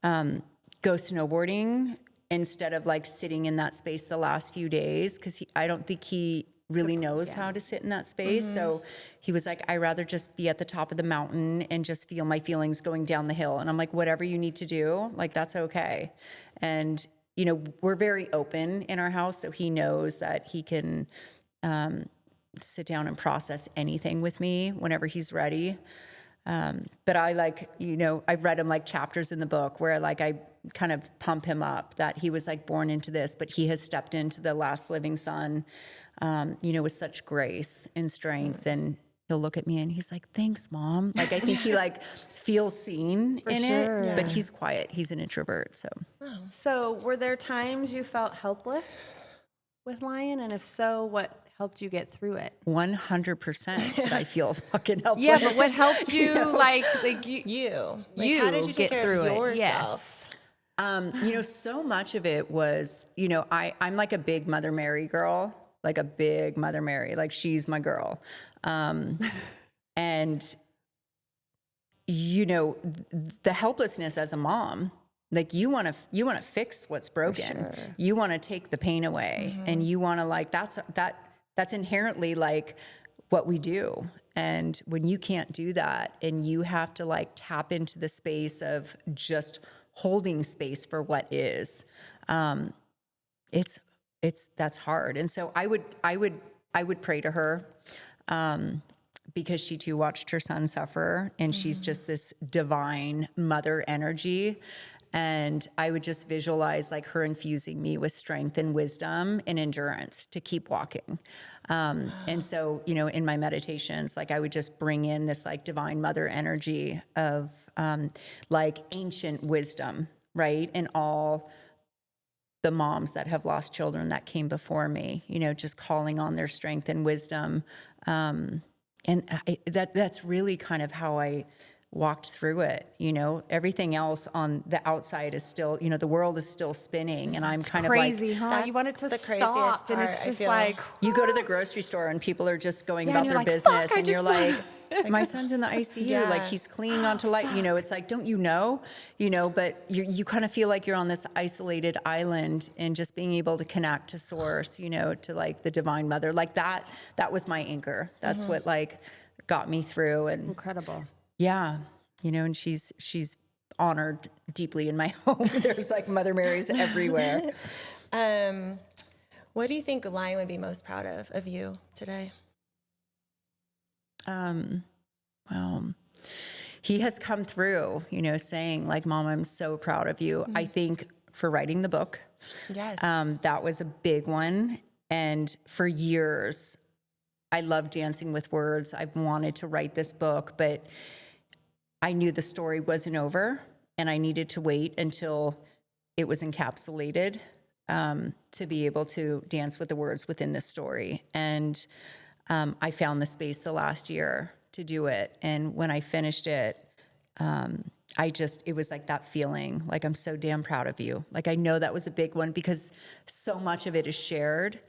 go snowboarding instead of like sitting in that space the last few days. Cause I don't think he really knows how to sit in that space. So he was like, I'd rather just be at the top of the mountain and just feel my feelings going down the hill. And I'm like, whatever you need to do, like, that's okay. And, you know, we're very open in our house. So he knows that he can, sit down and process anything with me whenever he's ready. But I, like, you know, I've read him like chapters in the book where like I kind of pump him up that he was like born into this, but he has stepped into the last living son, you know, with such grace and strength. And he'll look at me and he's like, thanks, Mom. Like, I think he like feels seen in it, but he's quiet. He's an introvert. So. So were there times you felt helpless with Lyon? And if so, what helped you get through it? 100% did I feel fucking helpless. Yeah, but what helped you, You know? like You. Like, you how did you take get care through of it? yourself? Yes. You know, so much of it was, you know, I'm like a big Mother Mary girl, like a big Mother Mary, like she's my girl. And, you know, the helplessness as a mom, like you want to fix what's broken. You want to take the pain away and you want to, like, that's inherently like what we do. And when you can't do that and you have to like tap into the space of just holding space for what is, that's hard. And so I would pray to her, because she too watched her son suffer, and she's just this divine mother energy. And I would just visualize like her infusing me with strength and wisdom and endurance to keep walking. And so, you know, in my meditations, like I would just bring in this like divine mother energy of like ancient wisdom, right? And all the moms that have lost children that came before me, you know, just calling on their strength and wisdom. And that's really kind of how I walked through it. You know, everything else on the outside is still, you know, the world is still spinning, and I'm kind Crazy, of like, huh? That's You want it to the stop, craziest and it's part, I just feel. like, you go to the grocery store and people are just going Yeah, about and their you're like, business, "Fuck, I and you're just- like, my son's in the ICU, Yeah. like he's clinging onto life, you know, it's like, don't you know, but you kind of feel like you're on this isolated island, and just being able to connect to source, you know, to like the divine mother, like that was my anchor. That's what like got me through. And incredible. yeah, you know, and she's honored deeply in my home. There's like Mother Marys everywhere. What do you think Lyon would be most proud of you today? Well, he has come through, you know, saying like, Mom, I'm so proud of you. I think for writing the book, Yes. that was a big one. And for years, I love dancing with words. I've wanted to write this book, but I knew the story wasn't over, and I needed to wait until it was encapsulated, to be able to dance with the words within the story. And I found the space the last year to do it. And when I finished it, it was like that feeling, like, I'm so damn proud of you. Like, I know that was a big one because so much of it is shared,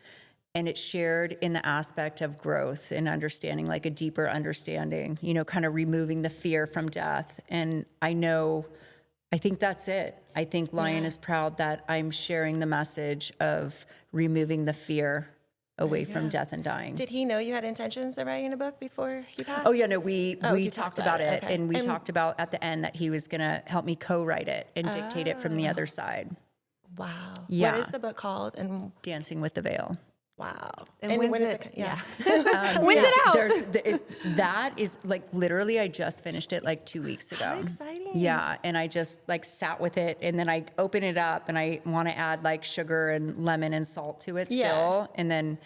and it's shared in the aspect of growth and understanding, like a deeper understanding, you know, kind of removing the fear from death. And I think that's it. I think Lyon is proud that I'm sharing the message of removing the fear away from death and dying. Did he know you had intentions of writing a book before he passed? Oh yeah, no, we you talked about it, okay. and we talked about at the end that he was gonna help me co-write it and dictate it from the other side. Wow. Yeah. What is the book called? And Dancing with the Veil. wow. And when is it? it? Yeah. When's it out? That is like literally, I just finished it like 2 weeks ago. How exciting. Yeah, and I just like sat with it, and then I open it up, and I want to add like sugar and lemon and salt to it still, and then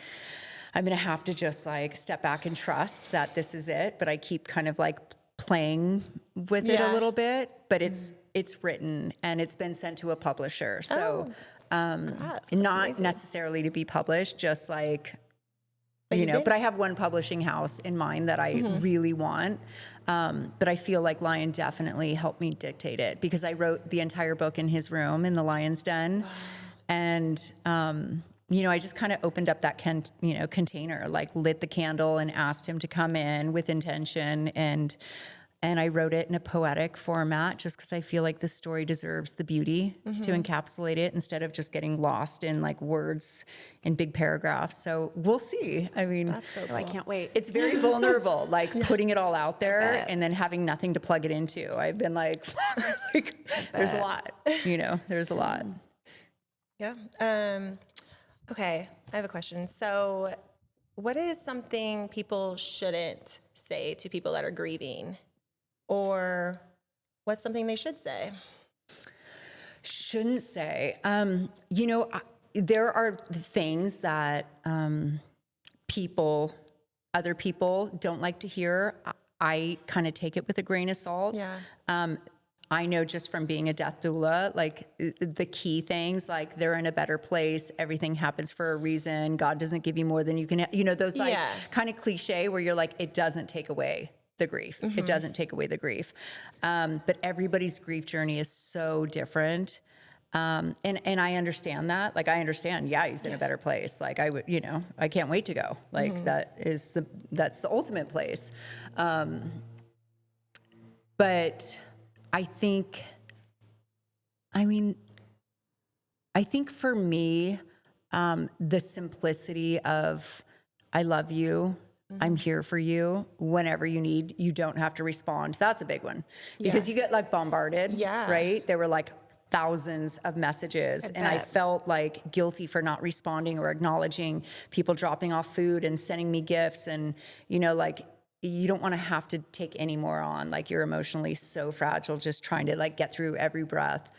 I'm gonna have to just like step back and trust that this is it. But I keep kind of like playing with it a little bit. But it's written and it's been sent to a publisher, so. Congrats. That's Not amazing. necessarily to be published, just like, you know, did? but I have one publishing house in mind that I really want. But I feel like Lyon definitely helped me dictate it, because I wrote the entire book in his room in the Lion's Den. Wow. And, you know, I just kind of opened up that container, like lit the candle and asked him to come in with intention, and I wrote it in a poetic format just because I feel like the story deserves the beauty to encapsulate it instead of just getting lost in like words in big paragraphs. So we'll see. I mean, That's so cool. I can't wait. it's very vulnerable, like putting it all out there and then having nothing to plug it into. I've been like, there's a lot, you know, there's a lot. Yeah. Okay. I have a question. So what is something people shouldn't say to people that are grieving? Or what's something they should say? Shouldn't say. You know, there are things that other people don't like to hear. I kind of take it with a grain of salt. Yeah. I know just from being a death doula, like the key things, like they're in a better place. Everything happens for a reason. God doesn't give you more than you can, you know, those like kind of cliche where you're like, it doesn't take away the grief. It doesn't take away the grief. But everybody's grief journey is so different. And I understand that. Like, I understand, he's in a better place. Like, I would, you know, I can't wait to go. Like, that's the ultimate place. But I think for me, the simplicity of, I love you, I'm here for you whenever you need. You don't have to respond. That's a big one because you get like bombarded. Yeah. Right. There were like thousands of messages and I felt like guilty for not responding or acknowledging people dropping off food and sending me gifts. And, you know, like you don't want to have to take any more on. Like you're emotionally so fragile, just trying to like get through every breath.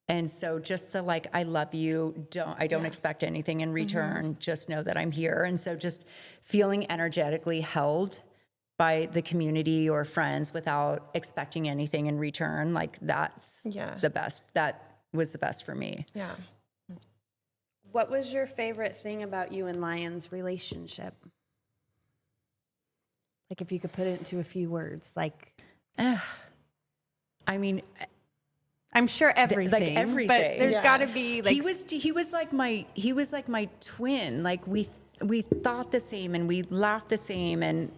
And so just the like, I love you, I don't expect anything in return, just know that I'm here. And so just feeling energetically held by the community or friends without expecting anything in return, like that's the best. That was the best for me. Yeah. What was your favorite thing about you and Lyon's relationship? Like if you could put it into a few words, like... I mean... I'm sure everything, like everything. But there's got to be like he was like my twin. Like we thought the same and we laughed the same and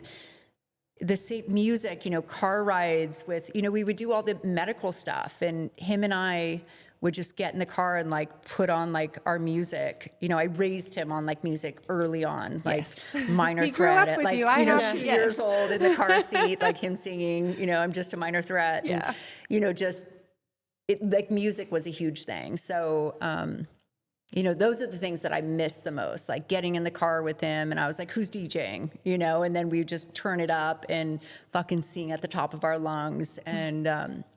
the same music. You know, car rides with. You know, we would do all the medical stuff, and him and I would just get in the car and like put on like our music. You know, I raised him on like music early on, like Minor He grew Threat up at with like you. I know know. 2 years old in the car seat, like him singing. You know, I'm just a minor threat. Yeah. And, you know, just. Like music was a huge thing. So, you know, those are the things that I miss the most, like getting in the car with him and I was like, who's DJing? You know, and then we just turn it up and fucking sing at the top of our lungs and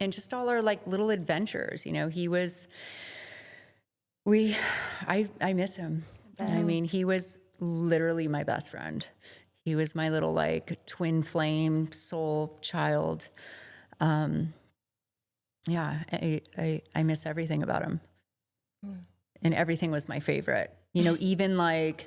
just all our like little adventures. You know, I miss him. I mean, he was literally my best friend. He was my little like twin flame soul child. Yeah, I miss everything about him. And everything was my favorite. You know, even like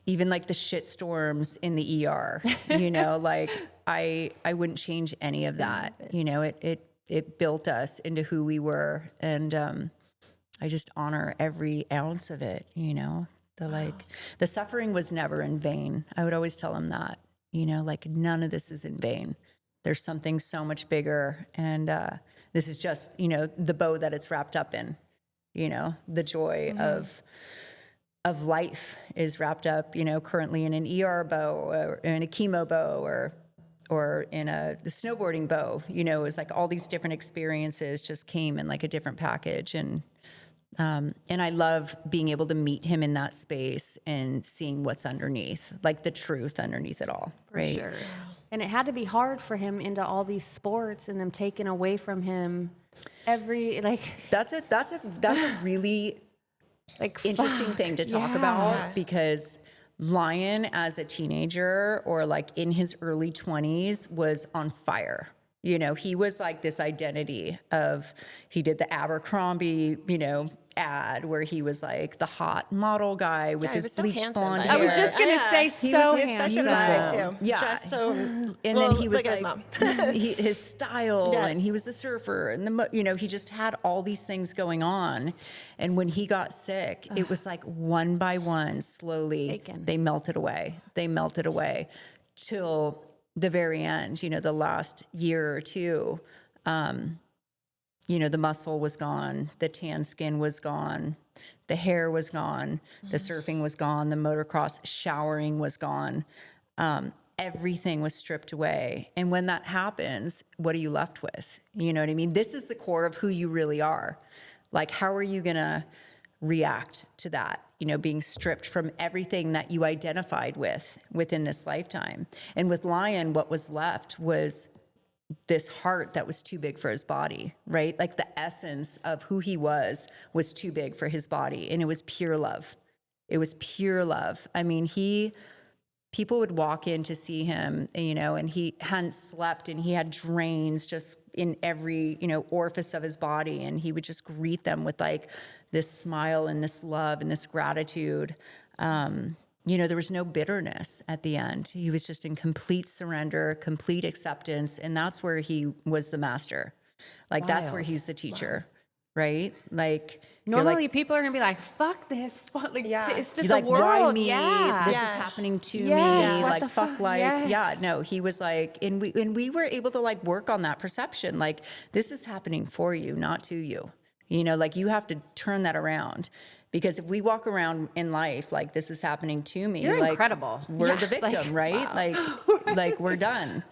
the shit storms in the ER, you know, like I wouldn't change any of that. You know, it built us into who we were. And I just honor every ounce of it, you know. The suffering was never in vain. I would always tell him that, you know, like none of this is in vain. There's something so much bigger. And this is just, you know, the bow that it's wrapped up in, you know, the joy of of life is wrapped up, currently in an ER bow or in a chemo bow or in the snowboarding bow. It was like all these different experiences just came in like a different package. And I love being able to meet him in that space and seeing what's underneath, like the truth underneath it all. Right. For sure. And it had to be hard for him into all these sports and them taken away from him That's a really interesting thing to talk about, because Lyon as a teenager or like in his early 20s was on fire. He was like this identity of, he did the Abercrombie, ad where he was like the hot model guy with his bleached blonde hair. I was just going to say, so handsome. Too. Yeah. Just so, and then he was like his style, Yes. and he was the surfer, and he just had all these things going on. And when he got sick, it was like one by one, slowly, they melted away. They melted away till the very end, the last year or two. The muscle was gone, the tan skin was gone, the hair was gone, the surfing was gone, the motocross showering was gone. Everything was stripped away. And when that happens, what are you left with? You know what I mean? This is the core of who you really are. Like, how are you going to react to that? Being stripped from everything that you identified with within this lifetime. And with Lyon, what was left was this heart that was too big for his body, right? Like the essence of who he was too big for his body. And it was pure love. It was pure love. I mean, people would walk in to see him, and he hadn't slept, and he had drains just in every, orifice of his body. And he would just greet them with like this smile and this love and this gratitude. There was no bitterness at the end. He was just in complete surrender, complete acceptance. And that's where he was the master. Like, that's where he's the teacher, right? Like, normally people are going to be like, fuck this. Fuck, it's just like, the world. Why me? Yeah. This is happening to me. What Like, fuck life. Yes. Yeah, no, he was like, and we were able to like work on that perception. Like, this is happening for you, not to you. Like, you have to turn that around. Because if we walk around in life like this is happening to me, you're like, incredible. We're the victim, right? Wow. Like we're done.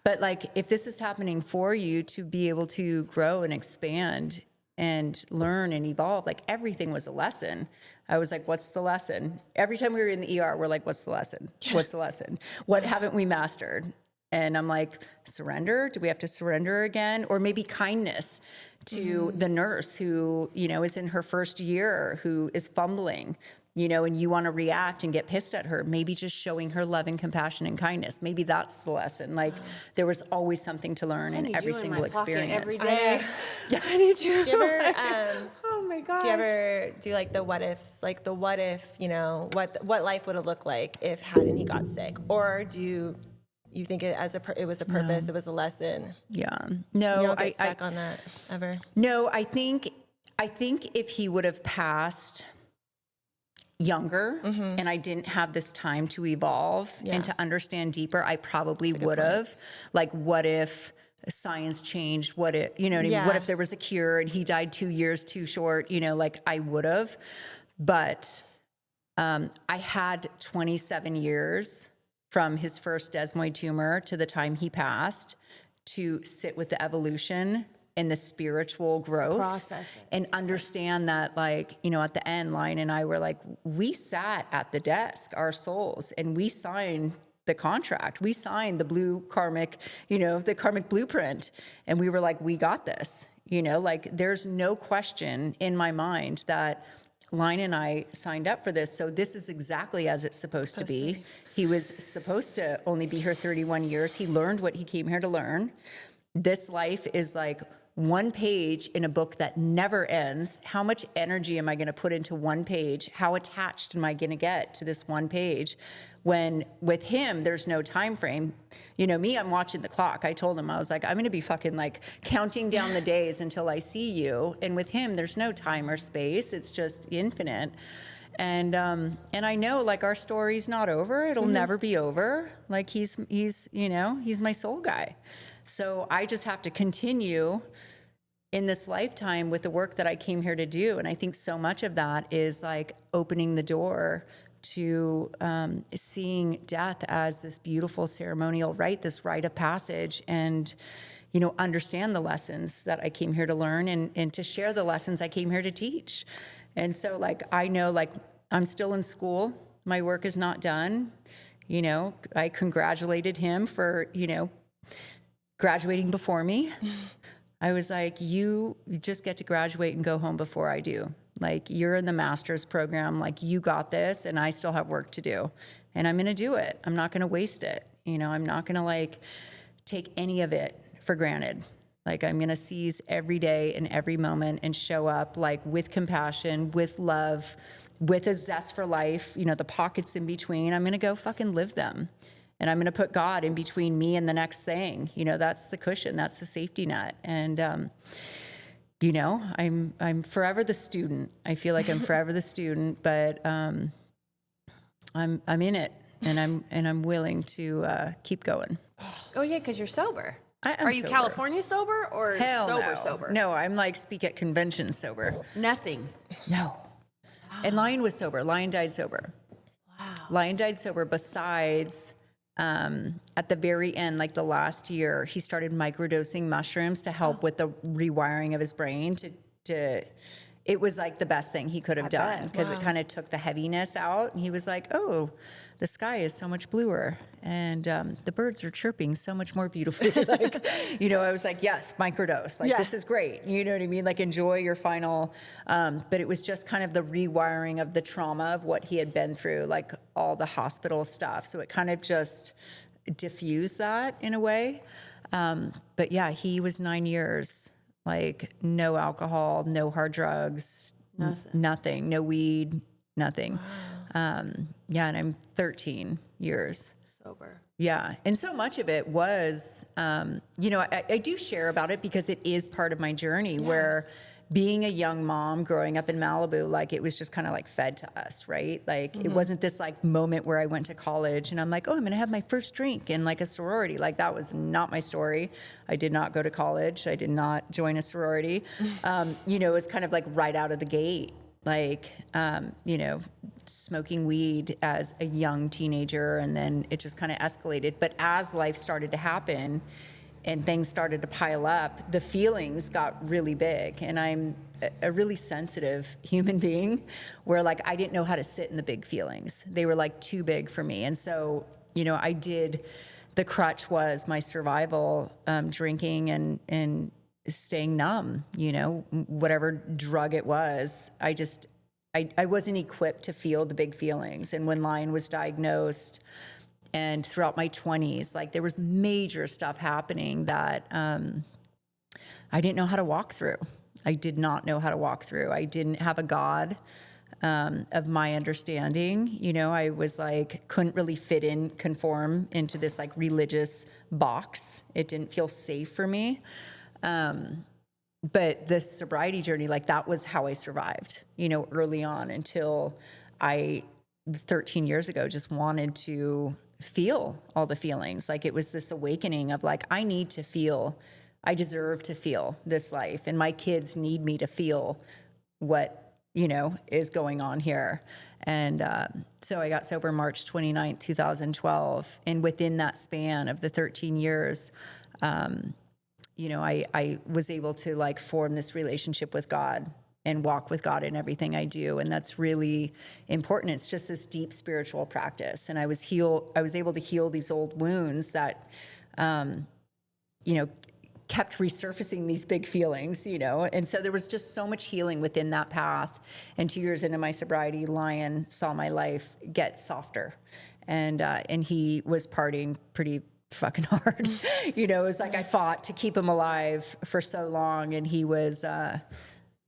But like, if this is happening for you to be able to grow and expand and learn and evolve, like everything was a lesson. I was like, what's the lesson? Every time we were in the ER, we're like, what's the lesson? What's the lesson? What haven't we mastered? And I'm like, surrender? Do we have to surrender again? Or maybe kindness to the nurse who, is in her first year, who is fumbling, and you want to react and get pissed at her. Maybe just showing her love and compassion and kindness. Maybe that's the lesson. Like, there was always something to learn in every single experience. Every day. I need you. Do you ever, oh my gosh. do you ever do like the what ifs? Like the what if, what life would have looked like if hadn't he got sick? Or do you think it was a purpose, it was a lesson? Yeah. No, you don't get stuck on that ever? No, I think if he would have passed younger and I didn't have this time to evolve and to understand deeper, I probably would have. Like, what if science changed? What if, what I mean? What if there was a cure and he died 2 years too short? Like, I would have. But I had 27 years from his first desmoid tumor to the time he passed to sit with the evolution and the spiritual growth and understand that, like, at the end, Lyon and I were like, we sat at the desk, our souls, and we signed the contract. We signed the blue karmic, the karmic blueprint. And we were like, we got this, like, there's no question in my mind that Lyon and I signed up for this. So this is exactly as it's supposed to be. He was supposed to only be here 31 years. He learned what he came here to learn. This life is like one page in a book that never ends. How much energy am I going to put into one page? How attached am I going to get to this one page? When with him, there's no time frame. Me, I'm watching the clock. I told him, I was like, I'm going to be fucking like counting down the days until I see you. And with him, there's no time or space. It's just infinite. And I know, like, our story's not over. It'll never be over. Like, he's my soul guy. So I just have to continue in this lifetime with the work that I came here to do. And I think so much of that is like opening the door to seeing death as this beautiful ceremonial rite, this rite of passage, and, you know, understand the lessons that I came here to learn and to share the lessons I came here to teach. And so, like, I know, like, I'm still in school. My work is not done. You know, I congratulated him for, you know, graduating before me. I was like, you just get to graduate and go home before I do. Like, you're in the master's program, like, you got this, and I still have work to do. And I'm going to do it. I'm not going to waste it. You know, I'm not going to, like, take any of it for granted. Like, I'm going to seize every day and every moment and show up, like, with compassion, with love, with a zest for life, you know, the pockets in between. I'm going to go fucking live them. And I'm going to put God in between me and the next thing. You know, that's the cushion. That's the safety net. And, you know, I'm forever the student. I feel like I'm forever the student, but I'm in it, and I'm willing to keep going. Oh yeah, because you're sober. I am Are you sober. California sober or Hell sober no. sober? No, I'm like speak at conventions sober. Nothing. No. And Lyon was sober. Lyon died sober. Wow. Lyon died sober. Besides, at the very end, like the last year, he started microdosing mushrooms to help with the rewiring of his brain. It was like the best thing he could have done, because it kind of took the heaviness out. And he was like, oh, the sky is so much bluer, and the birds are chirping so much more beautifully. Like, you know, I was like, yes, microdose. Like, this is great. You know what I mean? Like, enjoy your final. But it was just kind of the rewiring of the trauma of what he had been through, like all the hospital stuff. So it kind of just diffused that in a way. But yeah, he was 9 years, like no alcohol, no hard drugs, nothing, no weed, nothing. Yeah, and I'm 13 years Sober. Yeah. And so much of it was, you know, I do share about it because it is part of my journey where being a young mom growing up in Malibu, like it was just kind of like fed to us, right? Like it wasn't this like moment where I went to college and I'm like, oh, I'm going to have my first drink in like a sorority. Like that was not my story. I did not go to college. I did not join a sorority. You know, it was kind of like right out of the gate, like, you know, smoking weed as a young teenager, and then it just kind of escalated. But as life started to happen and things started to pile up, the feelings got really big. And I'm a really sensitive human being where like I didn't know how to sit in the big feelings. They were like too big for me. And so, you know, the crutch was my survival, drinking and staying numb, you know, whatever drug it was. I wasn't equipped to feel the big feelings. And when Lyon was diagnosed and throughout my 20s, like there was major stuff happening that I didn't know how to walk through. I did not know how to walk through. I didn't have a God of my understanding. You know, I was like, couldn't really conform into this like religious box. It didn't feel safe for me. But the sobriety journey, like that was how I survived, you know, early on until 13 years ago, just wanted to feel all the feelings. Like it was this awakening of like, I need to feel, I deserve to feel this life. And my kids need me to feel what, you know, is going on here. And so I got sober March 29th, 2012. And within that span of the 13 years, you know, I was able to like form this relationship with God and walk with God in everything I do. And that's really important. It's just this deep spiritual practice. And I was able to heal these old wounds that, you know, kept resurfacing these big feelings, you know? And so there was just so much healing within that path. And 2 years into my sobriety, Lyon saw my life get softer. And he was partying pretty fucking hard. You know, it was like I fought to keep him alive for so long. And he was,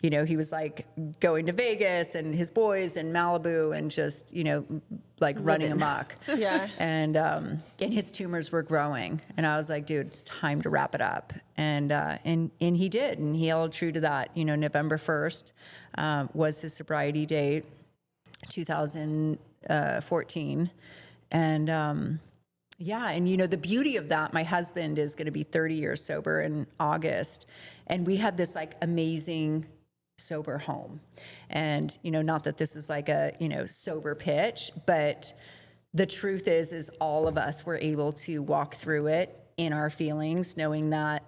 you know, he was like going to Vegas and his boys and Malibu and just, you know, like running amok. Yeah. And his tumors were growing. And I was like, dude, it's time to wrap it up. And he did. And he held true to that. You know, November 1st was his sobriety date, 2014. And, Yeah. And, you know, the beauty of that, my husband is going to be 30 years sober in August. And we had this like amazing sober home. And, you know, not that this is like a, you know, sober pitch, but the truth is all of us were able to walk through it in our feelings, knowing that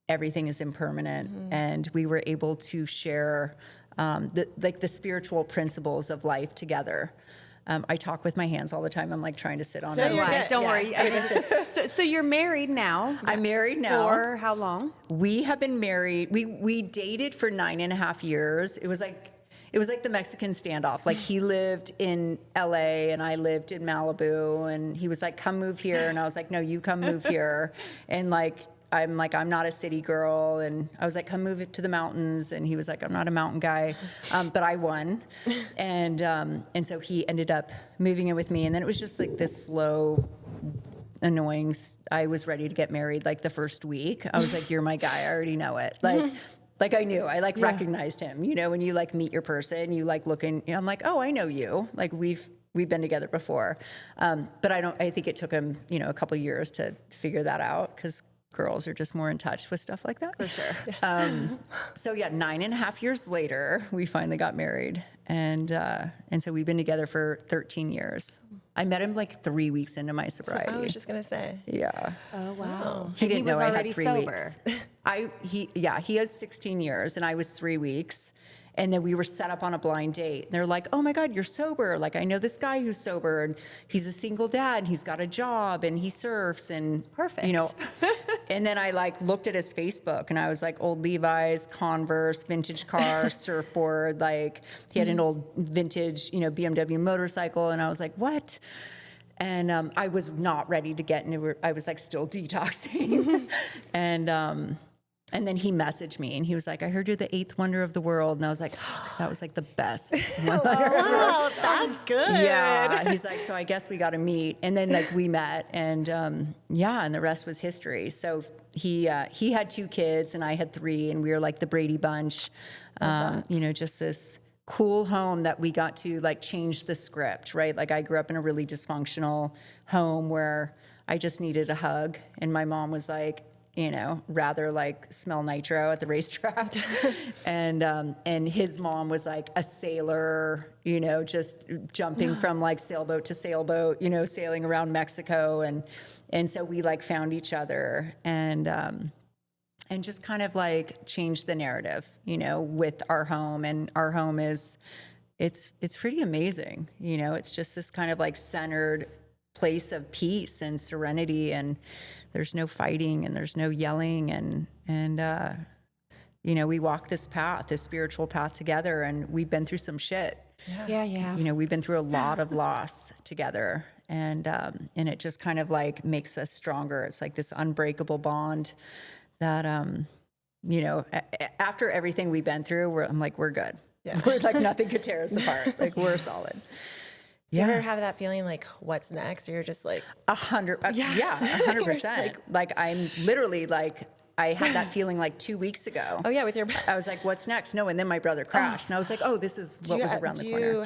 everything is impermanent. And we were able to share the spiritual principles of life together. I talk with my hands all the time. I'm like trying to sit on No, it. you're good. Don't Yeah. worry. So you're married now. I'm married now. For how long? We have been married. We dated for 9.5 years. It was like the Mexican standoff. Like he lived in LA and I lived in Malibu, and he was like, come move here. And I was like, no, you come move here. And I'm not a city girl. And I was like, come move it to the mountains. And he was like, I'm not a mountain guy. But I won. And so he ended up moving in with me. And then it was just like this slow, annoying. I was ready to get married like the first week. I was like, you're my guy. I already know it. Like I knew, I recognized him, you know, when you like meet your person, you like looking, you know, I'm like, oh, I know you. Like we've been together before. But I think it took him, you know, a couple of years to figure that out, because girls are just more in touch with stuff like that. For sure. So yeah, 9.5 years later, we finally got married. And so we've been together for 13 years. I met him like 3 weeks into my sobriety. I was just going to say. Yeah. Oh, wow. He didn't was know I had already 3 sober. weeks. He has 16 years and I was 3 weeks. And then we were set up on a blind date. And they're like, oh my God, you're sober. Like, I know this guy who's sober, and he's a single dad, and he's got a job, and he surfs, and Perfect. you know. And then I like looked at his Facebook, and I was like, old Levi's, Converse, vintage car, surfboard. Like he had an old vintage, you know, BMW motorcycle. And I was like, what? And I was not ready to get into it. I was like still detoxing. And then he messaged me and he was like, I heard you're the 8th wonder of the world. And I was like, oh, that was like the best one. Wow, that's good. Yeah. He's like, so I guess we got to meet. And then like we met, and and the rest was history. So he had 2 kids and I had 3, and we were like the Brady Bunch. You know, just this cool home that we got to like change the script, right? Like I grew up in a really dysfunctional home where I just needed a hug. And my mom was like, you know, rather like smell nitro at the racetrack. And his mom was like a sailor, you know, just jumping from like sailboat to sailboat, you know, sailing around Mexico. And so we like found each other and just kind of like changed the narrative, you know, with our home. And our home is, it's pretty amazing. You know, it's just this kind of like centered place of peace and serenity, and there's no fighting and there's no yelling, and you know, we walk this path, this spiritual path together, and we've been through some shit. Yeah. You know, we've been through a lot of loss together, and it just kind of like makes us stronger. It's like this unbreakable bond that you know, after everything we've been through, I'm like, we're good. Yeah. We're like, nothing could tear us apart. Like we're solid. Do you ever have that feeling like, what's next? Or you're just like 100%. Yeah, 100%. Like I'm literally like, I had that feeling like 2 weeks ago. Oh yeah, with your I was like, what's next? No, and then my brother crashed. And I was like, oh, this is what was around the corner.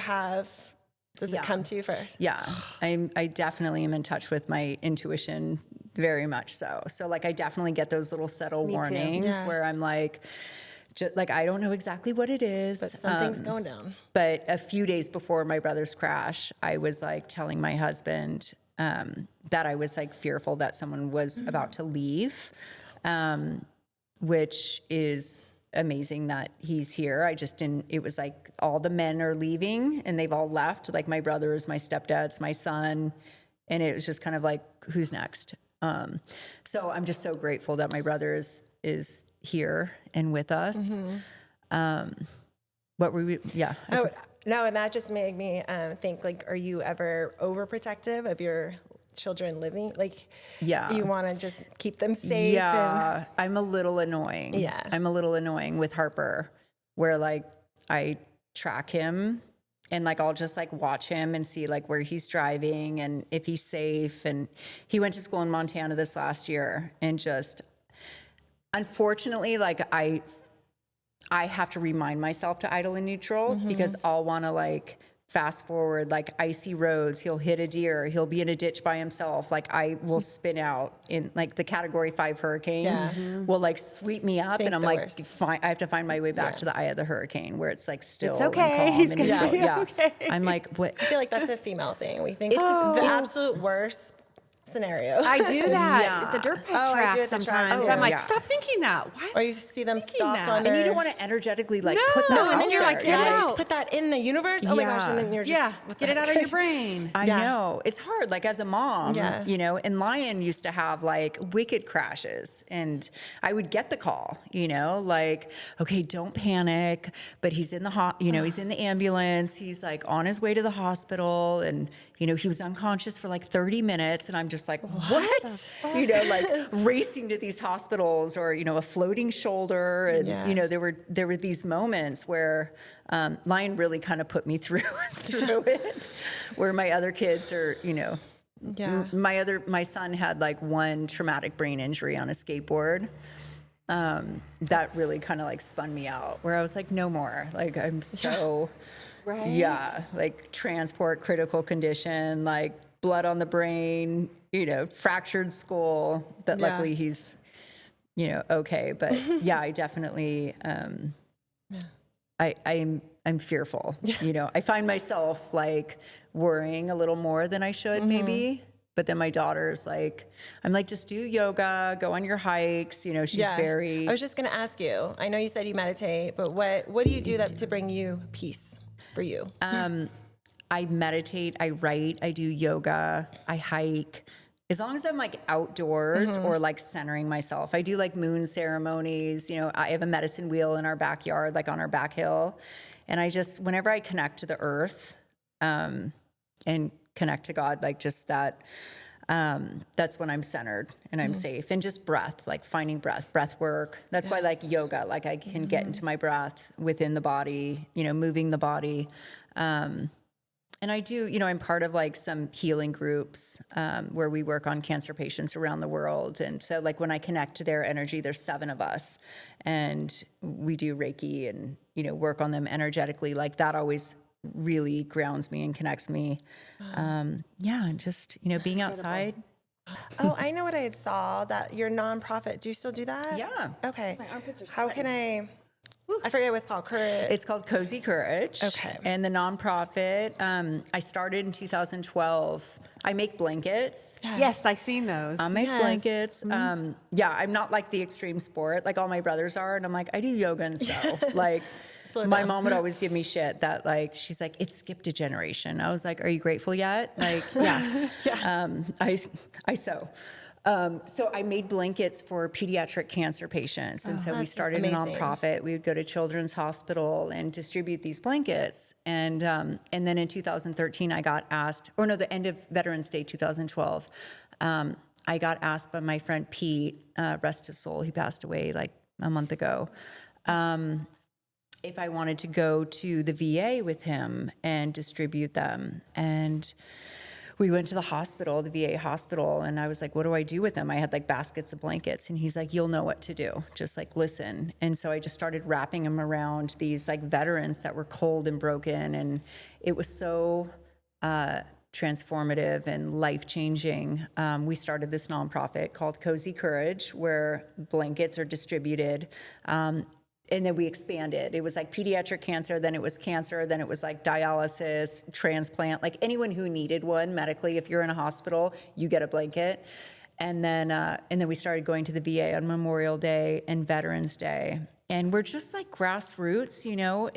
Does it come to you first? Yeah, I definitely am in touch with my intuition, very much so. So like I definitely get those little subtle warnings where I'm like, like, I don't know exactly what it is. But something's going down. But a few days before my brother's crash, I was like telling my husband that I was like fearful that someone was about to leave, which is amazing that he's here. I just didn't, it was like all the men are leaving and they've all left. Like my brothers, my stepdads, my son. And it was just kind of like, who's next? So I'm just so grateful that my brother is here and with us. What were we? Yeah. No, and that just made me think, like, are you ever overprotective of your children living? Like, you want to just keep them safe? Yeah, I'm a little annoying. Yeah. I'm a little annoying with Harper, where like I track him and like I'll just like watch him and see like where he's driving and if he's safe. And he went to school in Montana this last year, and just unfortunately, like I have to remind myself to idle in neutral because I'll want to like fast forward, like icy roads, he'll hit a deer, he'll be in a ditch by himself. Like I will spin out in like the category 5 hurricane will like sweep me up. Think And I'm the like, worst. fine, I have to find my way back to the eye of the hurricane where it's like still It's okay. and calm. He's And gonna neutral. be Yeah. okay. I'm like, what? I feel like that's a female thing. We think It's- the it's- absolute worst scenario. I do that Yeah. at the dirt bike Oh, I track do at the track, sometimes. too. I'm like, Yeah. stop thinking that. Why? Or you see them Thinking stopped that. on their... And you don't want to energetically like No, put that and out then you're there. like, You're get Just out. put that in the universe. Oh my gosh! And then you're just Yeah, what get the it out heck? of your brain. I Yeah. know. It's hard. Like as a mom, Yeah. you know, and Lyon used to have like wicked crashes and I would get the call, you know, like, okay, don't panic, but he's in the he's in the ambulance. He's like on his way to the hospital and, you know, he was unconscious for like 30 minutes. And I'm just like, what? You know, like racing to these hospitals or, you know, a floating shoulder. And, Yeah. you know, there were these moments where Lyon really kind of put me through it, where my other kids are, you know, Yeah. my son had like one traumatic brain injury on a skateboard. That really kind of like spun me out where I was like, no more. Like I'm so, Right? yeah, like transport critical condition, like blood on the brain, you know, fractured skull, but Yeah. luckily he's, you know, okay. But yeah, I definitely, I'm fearful, you know, I find myself like worrying a little more than I should maybe. But then my daughter's like, I'm like, just do yoga, go on your hikes. You know, she's very. I was just going to ask you. I know you said you meditate, but what do you do that to bring you peace for you? I meditate, I write, I do yoga, I hike. As long as I'm like outdoors or like centering myself, I do like moon ceremonies. You know, I have a medicine wheel in our backyard, like on our back hill. And I just, whenever I connect to the earth and connect to God, like just that, that's when I'm centered and I'm safe. And just breath, like finding breath work. That's why like yoga, like I can get into my breath within the body, you know, moving the body. And I do, you know, I'm part of like some healing groups where we work on cancer patients around the world. And so like when I connect to their energy, there's 7 of us and we do Reiki and, you know, work on them energetically. Like that always really grounds me and connects me. Yeah, and just, you know, being outside. Oh, I know what I had saw, that your nonprofit. Do you still do that? Yeah. Okay. How can I forget what it's called. Courage. It's called Cozy Courage. Okay. And the nonprofit, I started in 2012. I make blankets. Yes, I've seen those. I make Yes. blankets. Yeah, I'm not like the extreme sport like all my brothers are. And I'm like, I do yoga and sew. Like, Slow my down. mom would always give me shit that like, she's like, it skipped a generation. I was like, are you grateful yet? Like, yeah. I sew. So I made blankets for pediatric cancer patients. And so we that's started a amazing. nonprofit. We would go to Children's Hospital and distribute these blankets. And then in 2013, I got asked, or no, the end of Veterans Day 2012, I got asked by my friend Pete, rest his soul, he passed away like a month ago, if I wanted to go to the VA with him and distribute them. And we went to the hospital, the VA hospital, and I was like, what do I do with them? I had like baskets of blankets. And he's like, you'll know what to do. Just like, listen. And so I just started wrapping them around these like veterans that were cold and broken. And it was so transformative and life-changing. We started this nonprofit called Cozy Courage, where blankets are distributed. And then we expanded. It was like pediatric cancer, then it was cancer, then it was like dialysis, transplant, like anyone who needed one medically. If you're in a hospital, you get a blanket. And then we started going to the VA on Memorial Day and Veterans Day. And we're just like grassroots, you know,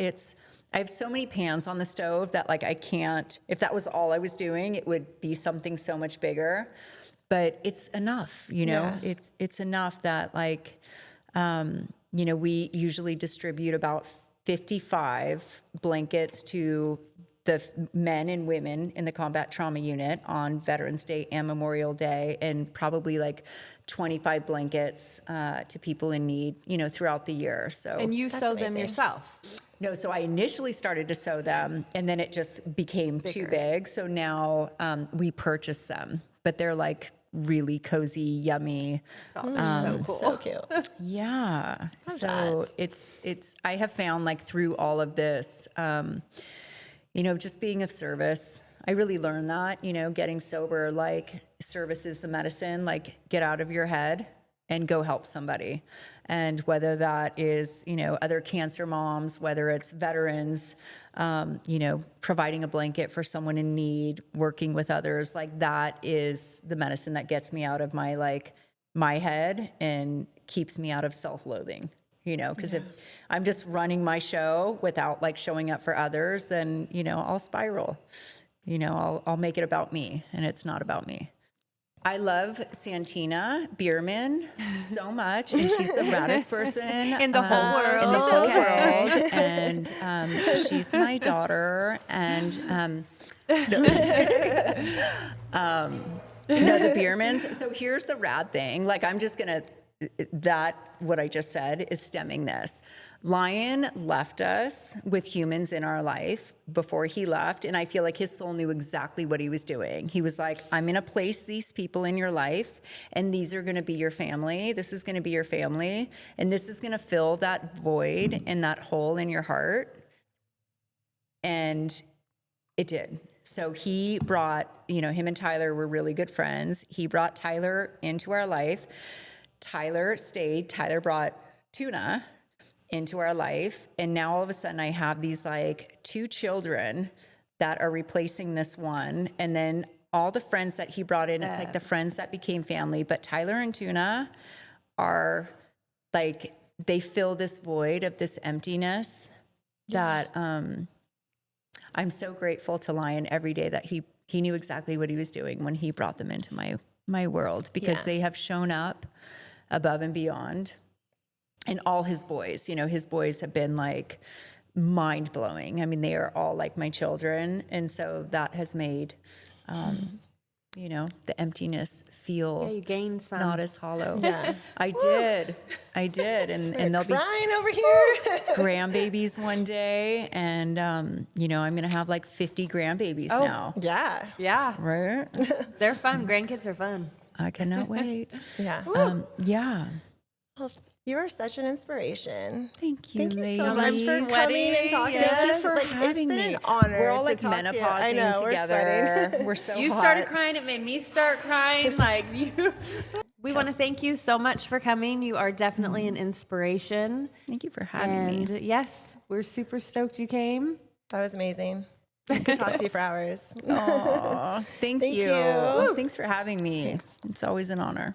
I have so many pans on the stove that like I can't, if that was all I was doing, it would be something so much bigger. But it's enough, you know, Yeah. it's enough that like, you know, we usually distribute about 55 blankets to the men and women in the combat trauma unit on Veterans Day and Memorial Day, and probably like 25 blankets to people in need, you know, throughout the year. So And you That's sew them amazing. yourself. no, so I initially started to sew them, and then it just became too big. So now we purchase them, but they're like really cozy, yummy. So cool. So cute. Yeah. So that. it's I have found like through all of this, just being of service. I really learned that, getting sober, like service is the medicine, like get out of your head and go help somebody. And whether that is, other cancer moms, whether it's veterans, providing a blanket for someone in need, working with others, like that is the medicine that gets me out of my head and keeps me out of self-loathing, because if I'm just running my show without like showing up for others, then, I'll spiral, I'll make it about me, and it's not about me. I love Santina Bierman so much, and she's the raddest person In the whole world. In the whole world, and she's my daughter. And the Biermans. So here's the rad thing. Like, I'm just gonna what I just said is stemming this. Lyon left us with humans in our life before he left, and I feel like his soul knew exactly what he was doing. He was like, I'm going to place these people in your life, and these are going to be your family. This is going to be your family, and this is going to fill that void and that hole in your heart. And it did. So he brought, him and Tyler were really good friends. He brought Tyler into our life. Tyler stayed. Tyler brought Tuna into our life. And now all of a sudden I have these like 2 children that are replacing this one. And then all the friends that he brought in, it's like the friends that became family. But Tyler and Tuna are like, they fill this void of this emptiness that I'm so grateful to Lyon every day that he knew exactly what he was doing when he brought them into my world, because they have shown up above and beyond. And all his boys, his boys have been like mind blowing. I mean, they are all like my children. And so that has made, the emptiness feel You gained some. not as hollow. Yeah. I did. And they'll be Crying over here. grandbabies one day. And, I'm going to have like 50 grandbabies now. Yeah. Yeah. Right? They're fun. Grandkids are fun. I cannot wait. Yeah. Yeah. Well, you are such an inspiration. Thank you, Thank you so ladies. much for coming and talking to us. Thank you for Like, having it's me. been an honor. We're all to like talk to you. menopausing I know, together. We're We're so You hot. started crying. It made me start crying. Like you. We want to thank you so much for coming. You are definitely an inspiration. Thank you for having And me. yes, we're super stoked you came. That was amazing. I could talk to you for hours. Aw, thank Thank you. you. Thanks for having me. It's always an honor.